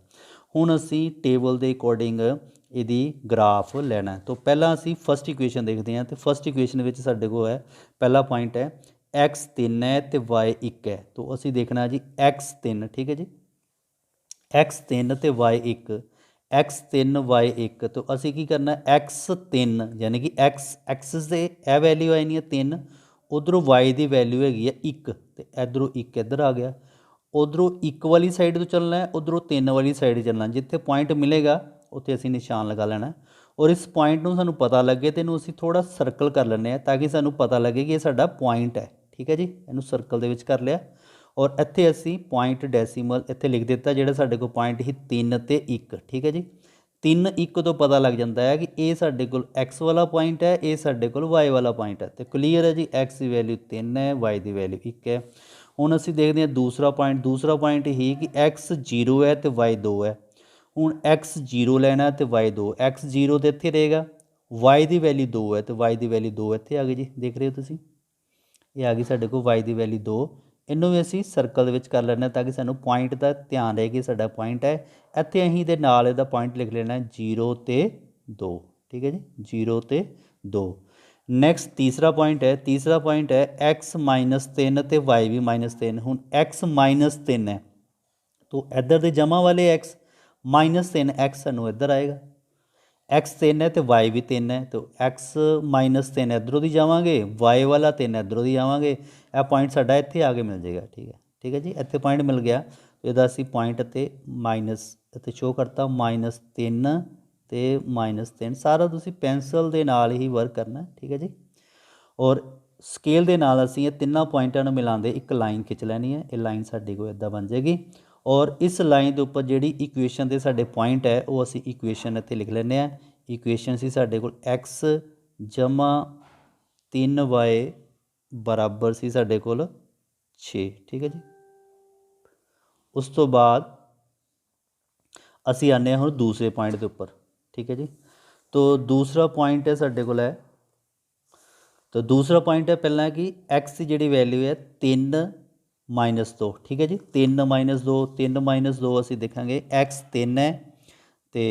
ਹੁਣ ਅਸੀਂ ਟੇਬਲ ਦੇ ਅਕੋਰਡਿੰਗ ਇਹਦੀ ਗ੍ਰਾਫ ਲੈਣਾ। ਤਾਂ ਪਹਿਲਾਂ ਅਸੀਂ ਫਸਟ ਇਕੁਏਸ਼ਨ ਦੇਖਦੇ ਹਾਂ। ਅਤੇ ਫਸਟ ਇਕੁਏਸ਼ਨ ਵਿੱਚ ਸਾਡੇ ਕੋਲ ਹੈ ਪਹਿਲਾ ਪੁਆਇੰਟ ਹੈ x 3 ਹੈ ਅਤੇ y 1 ਹੈ। ਤਾਂ ਅਸੀਂ ਦੇਖਣਾ ਜੀ x 3। ਠੀਕ ਹੈ ਜੀ, x 3 ਅਤੇ y 1, x 3 y 1। ਤਾਂ ਅਸੀਂ ਕੀ ਕਰਨਾ x 3 ਯਾਨੀ ਕਿ x ਐਕਸਿਸ ਦੇ ਇਹ ਵੈਲਿਊ ਆਈ ਨਹੀਂ ਹੈ 3, ਉੱਧਰੋਂ y ਦੀ ਵੈਲਿਊ ਹੈਗੀ ਹੈ 1 ਅਤੇ ਇੱਧਰੋਂ 1 ਇੱਧਰ ਆ ਗਿਆ। ਉੱਧਰੋਂ 1 ਵਾਲੀ ਸਾਈਡ ਤੋਂ ਚੱਲਣਾ, ਉੱਧਰੋਂ 3 ਵਾਲੀ ਸਾਈਡ ਚੱਲਣਾ। ਜਿੱਥੇ ਪੁਆਇੰਟ ਮਿਲੇਗਾ ਉੱਥੇ ਅਸੀਂ ਨਿਸ਼ਾਨ ਲਗਾ ਲੈਣਾ। ਔਰ ਇਸ ਪੁਆਇੰਟ ਨੂੰ ਸਾਨੂੰ ਪਤਾ ਲੱਗੇ ਤਾਂ ਇਹਨੂੰ ਅਸੀਂ ਥੋੜ੍ਹਾ ਸਰਕਲ ਕਰ ਲੈਂਦੇ ਹਾਂ ਤਾਂ ਕਿ ਸਾਨੂੰ ਪਤਾ ਲੱਗੇ ਕਿ ਇਹ ਸਾਡਾ ਪੁਆਇੰਟ ਹੈ। ਠੀਕ ਹੈ ਜੀ, ਇਹਨੂੰ ਸਰਕਲ ਦੇ ਵਿੱਚ ਕਰ ਲਿਆ। ਔਰ ਇੱਥੇ ਅਸੀਂ ਪੁਆਇੰਟ ਡੈਸੀਮਲ ਇੱਥੇ ਲਿਖ ਦਿੱਤਾ, ਜਿਹੜਾ ਸਾਡੇ ਕੋਲ ਪੁਆਇੰਟ ਸੀ 3 ਅਤੇ 1। ਠੀਕ ਹੈ ਜੀ, 3 1 ਤੋਂ ਪਤਾ ਲੱਗ ਜਾਂਦਾ ਹੈ ਕਿ ਇਹ ਸਾਡੇ ਕੋਲ x ਵਾਲਾ ਪੁਆਇੰਟ ਹੈ, ਇਹ ਸਾਡੇ ਕੋਲ y ਵਾਲਾ ਪੁਆਇੰਟ ਹੈ। ਅਤੇ ਕਲੀਅਰ ਹੈ ਜੀ, x ਦੀ ਵੈਲਿਊ 3 ਹੈ, y ਦੀ ਵੈਲਿਊ 1 ਹੈ। ਹੁਣ ਅਸੀਂ ਦੇਖਦੇ ਹਾਂ ਦੂਸਰਾ ਪੁਆਇੰਟ। ਦੂਸਰਾ ਪੁਆਇੰਟ ਹੀ ਕਿ x 0 ਹੈ ਅਤੇ y 2 ਹੈ। ਹੁਣ x 0 ਲੈਣਾ ਅਤੇ y 2। x 0 ਤਾਂ ਇੱਥੇ ਰਹੇਗਾ, y ਦੀ ਵੈਲਿਊ 2 ਹੈ ਅਤੇ y ਦੀ ਵੈਲਿਊ 2 ਇੱਥੇ ਆ ਗਈ ਜੀ। ਦੇਖ ਰਹੇ ਹੋ ਤੁਸੀਂ, ਇਹ ਆ ਗਈ ਸਾਡੇ ਕੋਲ y ਦੀ ਵੈਲਿਊ 2। ਇਹਨੂੰ ਵੀ ਅਸੀਂ ਸਰਕਲ ਦੇ ਵਿੱਚ ਕਰ ਲੈਣਾ ਤਾਂ ਕਿ ਸਾਨੂੰ ਪੁਆਇੰਟ ਦਾ ਧਿਆਨ ਰਹੇ ਕਿ ਸਾਡਾ ਪੁਆਇੰਟ ਹੈ। ਇੱਥੇ ਅਸੀਂ ਦੇ ਨਾਲ ਇਹਦਾ ਪੁਆਇੰਟ ਲਿਖ ਲੈਣਾ 0 ਅਤੇ 2। ਠੀਕ ਹੈ ਜੀ, 0 ਅਤੇ 2। ਨੈਕਸਟ ਤੀਸਰਾ ਪੁਆਇੰਟ ਹੈ। ਤੀਸਰਾ ਪੁਆਇੰਟ ਹੈ x -3 ਅਤੇ y ਵੀ -3। ਹੁਣ x -3 ਹੈ ਤਾਂ ਇੱਧਰ ਦੇ ਜਮ੍ਹਾਂ ਵਾਲੇ x -3 x ਸਾਨੂੰ ਇੱਧਰ ਆਏਗਾ। x 3 ਹੈ ਅਤੇ y ਵੀ 3 ਹੈ ਤਾਂ x -3 ਇੱਧਰੋਂ ਦੀ ਜਾਵਾਂਗੇ, y ਵਾਲਾ 3 ਇੱਧਰੋਂ ਦੀ ਜਾਵਾਂਗੇ। ਇਹ ਪੁਆਇੰਟ ਸਾਡਾ ਇੱਥੇ ਆ ਕੇ ਮਿਲ ਜਾਏਗਾ। ਠੀਕ ਹੈ, ਠੀਕ ਹੈ ਜੀ, ਇੱਥੇ ਪੁਆਇੰਟ ਮਿਲ ਗਿਆ। ਇਹਦਾ ਅਸੀਂ ਪੁਆਇੰਟ ਅਤੇ ਮਾਈਨਸ ਇੱਥੇ ਸ਼ੋਅ ਕਰਤਾ -3 ਅਤੇ -3। ਸਾਰਾ ਤੁਸੀਂ ਪੈਨਸਲ ਦੇ ਨਾਲ ਹੀ ਵਰਕ ਕਰਨਾ। ਠੀਕ ਹੈ ਜੀ, ਔਰ ਸਕੇਲ ਦੇ ਨਾਲ ਅਸੀਂ ਇਹ ਤਿੰਨਾਂ ਪੁਆਇੰਟਾਂ ਨੂੰ ਮਿਲਾਉਂਦੇ ਇੱਕ ਲਾਈਨ ਖਿੱਚ ਲੈਣੀ ਹੈ। ਇਹ ਲਾਈਨ ਸਾਡੀ ਕੋਲ ਇੱਦਾਂ ਬਣ ਜਾਏਗੀ। ਔਰ ਇਸ ਲਾਈਨ ਦੇ ਉੱਪਰ ਜਿਹੜੀ ਇਕੁਏਸ਼ਨ ਦੇ ਸਾਡੇ ਪੁਆਇੰਟ ਹੈ ਉਹ ਅਸੀਂ ਇਕੁਏਸ਼ਨ ਇੱਥੇ ਲਿਖ ਲੈਂਦੇ ਹਾਂ। ਇਕੁਏਸ਼ਨ ਸੀ ਸਾਡੇ ਕੋਲ x ਜਮਾ 3y ਬਰਾਬਰ ਸੀ ਸਾਡੇ ਕੋਲ 6। ਠੀਕ ਹੈ ਜੀ, ਉਸ ਤੋਂ ਬਾਅਦ ਅਸੀਂ ਆਉਂਦੇ ਹਾਂ ਹੁਣ ਦੂਸਰੇ ਪੁਆਇੰਟ ਦੇ ਉੱਪਰ। ਠੀਕ ਹੈ ਜੀ, ਤੋ ਦੂਸਰਾ ਪੁਆਇੰਟ ਹੈ ਸਾਡੇ ਕੋਲ ਹੈ। ਤਾਂ ਦੂਸਰਾ ਪੁਆਇੰਟ ਹੈ ਪਹਿਲਾਂ ਕਿ x ਦੀ ਜਿਹੜੀ ਵੈਲਿਊ ਹੈ 3 -2। ਠੀਕ ਹੈ ਜੀ, 3 -2, 3 -2 ਅਸੀਂ ਦੇਖਾਂਗੇ x 3 ਹੈ ਅਤੇ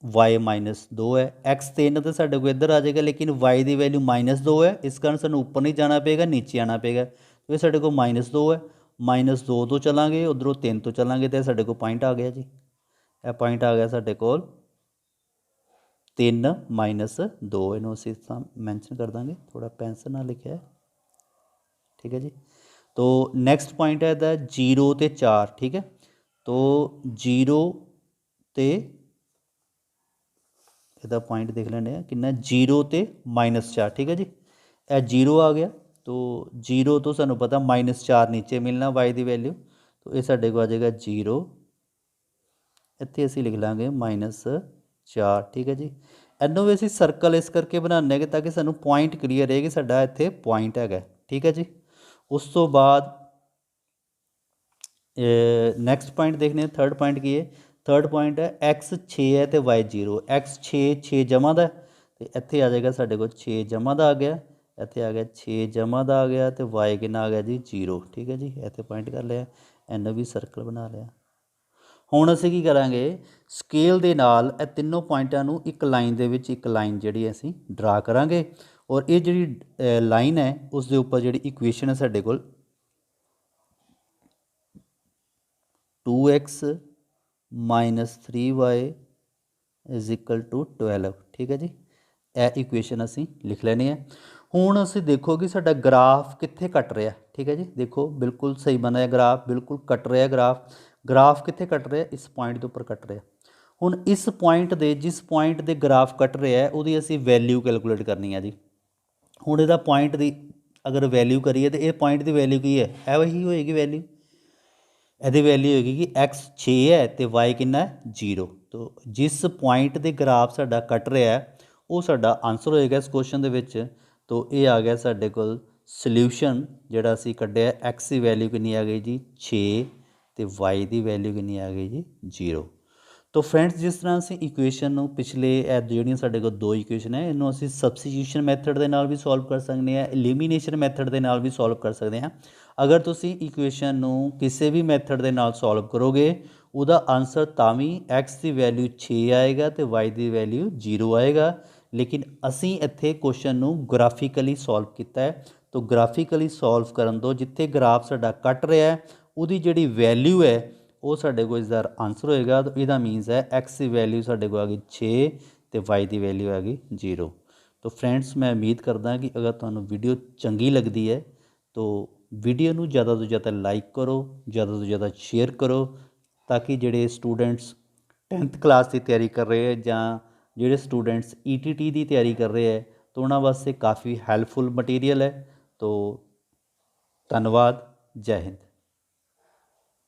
y -2 ਹੈ। x 3 ਤਾਂ ਸਾਡੇ ਕੋਲ ਇੱਧਰ ਆ ਜਾਏਗਾ, ਲੇਕਿਨ y ਦੀ ਵੈਲਿਊ -2 ਹੈ। ਇਸ ਕਾਰਨ ਸਾਨੂੰ ਉੱਪਰ ਨਹੀਂ ਜਾਣਾ ਪਏਗਾ, ਨੀਚੇ ਆਉਣਾ ਪਏਗਾ। ਇਹ ਸਾਡੇ ਕੋਲ -2 ਹੈ, -2 ਤੋਂ ਚੱਲਾਂਗੇ, ਉੱਧਰੋਂ 3 ਤੋਂ ਚੱਲਾਂਗੇ ਅਤੇ ਸਾਡੇ ਕੋਲ ਪੁਆਇੰਟ ਆ ਗਿਆ ਜੀ। ਇਹ ਪੁਆਇੰਟ ਆ ਗਿਆ ਸਾਡੇ ਕੋਲ 3 -2। ਇਹਨੂੰ ਅਸੀਂ ਮੈਂਸ਼ਨ ਕਰ ਦਾਂਗੇ, ਥੋੜ੍ਹਾ ਪੈਨਸਲ ਨਾਲ ਲਿਖਿਆ। ਠੀਕ ਹੈ ਜੀ, ਤੋ ਨੈਕਸਟ ਪੁਆਇੰਟ ਹੈ ਇਹਦਾ 0 ਅਤੇ 4। ਠੀਕ ਹੈ, ਤੋ 0 ਅਤੇ ਇਹਦਾ ਪੁਆਇੰਟ ਦੇਖ ਲੈਂਦੇ ਹਾਂ ਕਿੰਨਾ 0 ਅਤੇ -4। ਠੀਕ ਹੈ ਜੀ, ਇਹ 0 ਆ ਗਿਆ। ਤੋ 0 ਤੋਂ ਸਾਨੂੰ ਪਤਾ -4 ਨੀਚੇ ਮਿਲਣਾ y ਦੀ ਵੈਲਿਊ। ਤੋ ਇਹ ਸਾਡੇ ਕੋਲ ਆ ਜਾਏਗਾ 0, ਇੱਥੇ ਅਸੀਂ ਲਿਖ ਲਾਂਗੇ -4। ਠੀਕ ਹੈ ਜੀ, ਇਹਨੂੰ ਵੀ ਅਸੀਂ ਸਰਕਲ ਇਸ ਕਰਕੇ ਬਣਾਉਂਦੇ ਹਾਂ ਤਾਂ ਕਿ ਸਾਨੂੰ ਪੁਆਇੰਟ ਕਲੀਅਰ ਰਹੇ ਕਿ ਸਾਡਾ ਇੱਥੇ ਪੁਆਇੰਟ ਹੈਗਾ। ਠੀਕ ਹੈ ਜੀ, ਉਸ ਤੋਂ ਬਾਅਦ ਨੈਕਸਟ ਪੁਆਇੰਟ ਦੇਖਦੇ ਹਾਂ। ਥਰਡ ਪੁਆਇੰਟ ਕੀ ਹੈ? थर्ड पॉइंट है x 6 है तो y 0, x 6 जमा का तो इत्थे आ जाएगा साढ़े को 6 जमा का आ गया, इत्थे आ गया 6 जमा का आ गया तो y कितना आ गया जी 0। ठीक है जी, इत्थे पॉइंट कर लिया, इन्हें भी सर्कल बना लिया। ਹੁਣ ਅਸੀਂ ਕੀ ਕਰਾਂਗੇ, ਸਕੇਲ ਦੇ ਨਾਲ ਇਹ ਤਿੰਨੋਂ ਪੁਆਇੰਟਾਂ ਨੂੰ ਇੱਕ ਲਾਈਨ ਦੇ ਵਿੱਚ ਇੱਕ ਲਾਈਨ ਜਿਹੜੀ ਅਸੀਂ ਡਰਾ ਕਰਾਂਗੇ ਔਰ ਇਹ ਜਿਹੜੀ ਲਾਈਨ ਹੈ ਉਸ ਦੇ ਉੱਪਰ ਜਿਹੜੀ ਇਕੁਏਸ਼ਨ ਹੈ ਸਾਡੇ ਕੋਲ 2x minus 3y is equal to 12। ਠੀਕ ਹੈ ਜੀ, ਇਹ ਇਕੁਏਸ਼ਨ ਅਸੀਂ ਲਿਖ ਲੈਣੀ ਹੈ। ਹੁਣ ਅਸੀਂ ਦੇਖੋ ਕਿ ਸਾਡਾ ਗ੍ਰਾਫ ਕਿੱਥੇ ਕੱਟ ਰਿਹਾ। ਠੀਕ ਹੈ ਜੀ, ਦੇਖੋ ਬਿਲਕੁਲ ਸਹੀ ਬਣ ਰਿਹਾ ਗ੍ਰਾਫ, ਬਿਲकुल ਕੱਟ ਰਿਹਾ ਗ੍ਰਾਫ ਕਿੱਥੇ ਕੱਟ ਰਿਹਾ, ਇਸ ਪੁਆਇੰਟ ਦੇ ਉੱਪਰ ਕੱਟ ਰਿਹਾ। ਹੁਣ ਇਸ ਪੁਆਇੰਟ ਦੇ ਜਿਸ ਪੁਆਇੰਟ ਦੇ ਗ੍ਰਾਫ ਕੱਟ ਰਿਹਾ ਹੈ ਉਹਦੀ ਅਸੀਂ ਵੈਲਿਊ ਕੈਲਕੂਲੇਟ ਕਰਨੀ ਹੈ ਜੀ। ਹੁਣ ਇਹਦਾ ਪੁਆਇੰਟ ਦੀ ਅਗਰ ਵੈਲਿਊ ਕਰੀਏ ਤਾਂ ਇਹ ਪੁਆਇੰਟ ਦੀ ਵੈਲਿਊ ਕੀ ਹੈ, ਇਹ ਵਹੀ ਹੋਏਗੀ ਵੈਲਿਊ, ਇਹਦੀ ਵੈਲਿਊ ਹੋਏਗੀ ਕਿ x 6 ਹੈ ਤੇ y ਕਿੰਨਾ ਹੈ 0। ਤੋ ਜਿਸ ਪੁਆਇੰਟ ਦੇ ਗ੍ਰਾਫ ਸਾਡਾ ਕੱਟ ਰਿਹਾ ਹੈ ਉਹ ਸਾਡਾ ਆਨਸਰ ਹੋਏਗਾ ਇਸ ਕੁਐਸਚਨ ਦੇ ਵਿੱਚ। ਤੋ ਇਹ ਆ ਗਿਆ ਸਾਡੇ ਕੋਲ ਸੋਲਿਊਸ਼ਨ ਜਿਹੜਾ ਅਸੀਂ ਕੱਢਿਆ, x ਦੀ ਵੈਲਿਊ ਕਿੰਨੀ ਆ ਗਈ ਜੀ 6 ਤੇ y ਦੀ ਵੈਲਿਊ ਕਿੰਨੀ ਆ ਗਈ ਜੀ 0। ਤੋ ਫਰੈਂਡਸ ਜਿਸ ਤਰ੍ਹਾਂ ਅਸੀਂ ਇਕੁਏਸ਼ਨ ਨੂੰ ਪਿਛਲੇ ਜਿਹੜੀਆਂ ਸਾਡੇ ਕੋਲ ਦੋ ਇਕੁਏਸ਼ਨ ਹੈ ਇਹਨੂੰ ਅਸੀਂ ਸਬਸਟੀਟਿਊਸ਼ਨ ਮੈਥਡ ਦੇ ਨਾਲ ਵੀ ਸੋਲਵ ਕਰ ਸਕਦੇ ਹਾਂ, ਐਲੀਮੀਨੇਸ਼ਨ ਮੈਥਡ ਦੇ ਨਾਲ ਵੀ ਸੋਲਵ ਕਰ ਸਕਦੇ ਹਾਂ। ਅਗਰ ਤੁਸੀਂ ਇਕੁਏਸ਼ਨ ਨੂੰ ਕਿਸੇ ਵੀ ਮੈਥਡ ਦੇ ਨਾਲ ਸੋਲਵ ਕਰੋਗੇ ਉਹਦਾ ਆਨਸਰ ਤਾਂ ਵੀ x ਦੀ ਵੈਲਿਊ 6 ਆਏਗਾ ਤੇ y ਦੀ ਵੈਲਿਊ 0 ਆਏਗਾ। ਲੇਕਿਨ ਅਸੀਂ ਇੱਥੇ ਕੁਐਸਚਨ ਨੂੰ ਗ੍ਰਾਫਿਕਲੀ ਸੋਲਵ ਕੀਤਾ ਹੈ। ਤੋ ਗ੍ਰਾਫਿਕਲੀ ਸੋਲਵ ਕਰਨ ਤੋਂ ਜਿੱਥੇ ਗ੍ਰਾਫ ਸਾਡਾ ਕੱਟ ਰਿਹਾ ਹੈ ਉਹਦੀ ਜਿਹੜੀ ਵੈਲਿਊ ਹੈ ਉਹ ਸਾਡੇ ਕੋਲ ਇਸਦਾ ਆਨਸਰ ਹੋਏਗਾ। ਤਾਂ ਇਹਦਾ ਮੀਨਸ ਹੈ x ਦੀ ਵੈਲਿਊ ਸਾਡੇ ਕੋਲ ਆ ਗਈ 6 ਤੇ y ਦੀ ਵੈਲਿਊ ਆ ਗਈ 0। ਤਾਂ ਫਰੈਂਡਸ ਮੈਂ ਉਮੀਦ ਕਰਦਾ ਕਿ ਅਗਰ ਤੁਹਾਨੂੰ ਵੀਡੀਓ ਚੰਗੀ ਲੱਗਦੀ ਹੈ ਤਾਂ ਵੀਡੀਓ ਨੂੰ ਜ਼ਿਆਦਾ ਤੋਂ ਜ਼ਿਆਦਾ ਲਾਈਕ ਕਰੋ, ਜ਼ਿਆਦਾ ਤੋਂ ਜ਼ਿਆਦਾ ਸ਼ੇਅਰ ਕਰੋ ਤਾਂ ਕਿ ਜਿਹੜੇ ਸਟੂਡੈਂਟਸ 10th ਕਲਾਸ ਦੀ ਤਿਆਰੀ ਕਰ ਰਹੇ ਹੈ ਜਾਂ ਜਿਹੜੇ ਸਟੂਡੈਂਟਸ ETT ਦੀ ਤਿਆਰੀ ਕਰ ਰਹੇ ਹੈ ਤਾਂ ਉਹਨਾਂ ਵਾਸਤੇ ਕਾਫੀ ਹੈਲਪਫੁਲ ਮਟੀਰੀਅਲ ਹੈ। ਤੋ ਧੰਨਵਾਦ, ਜੈ ਹਿੰਦ।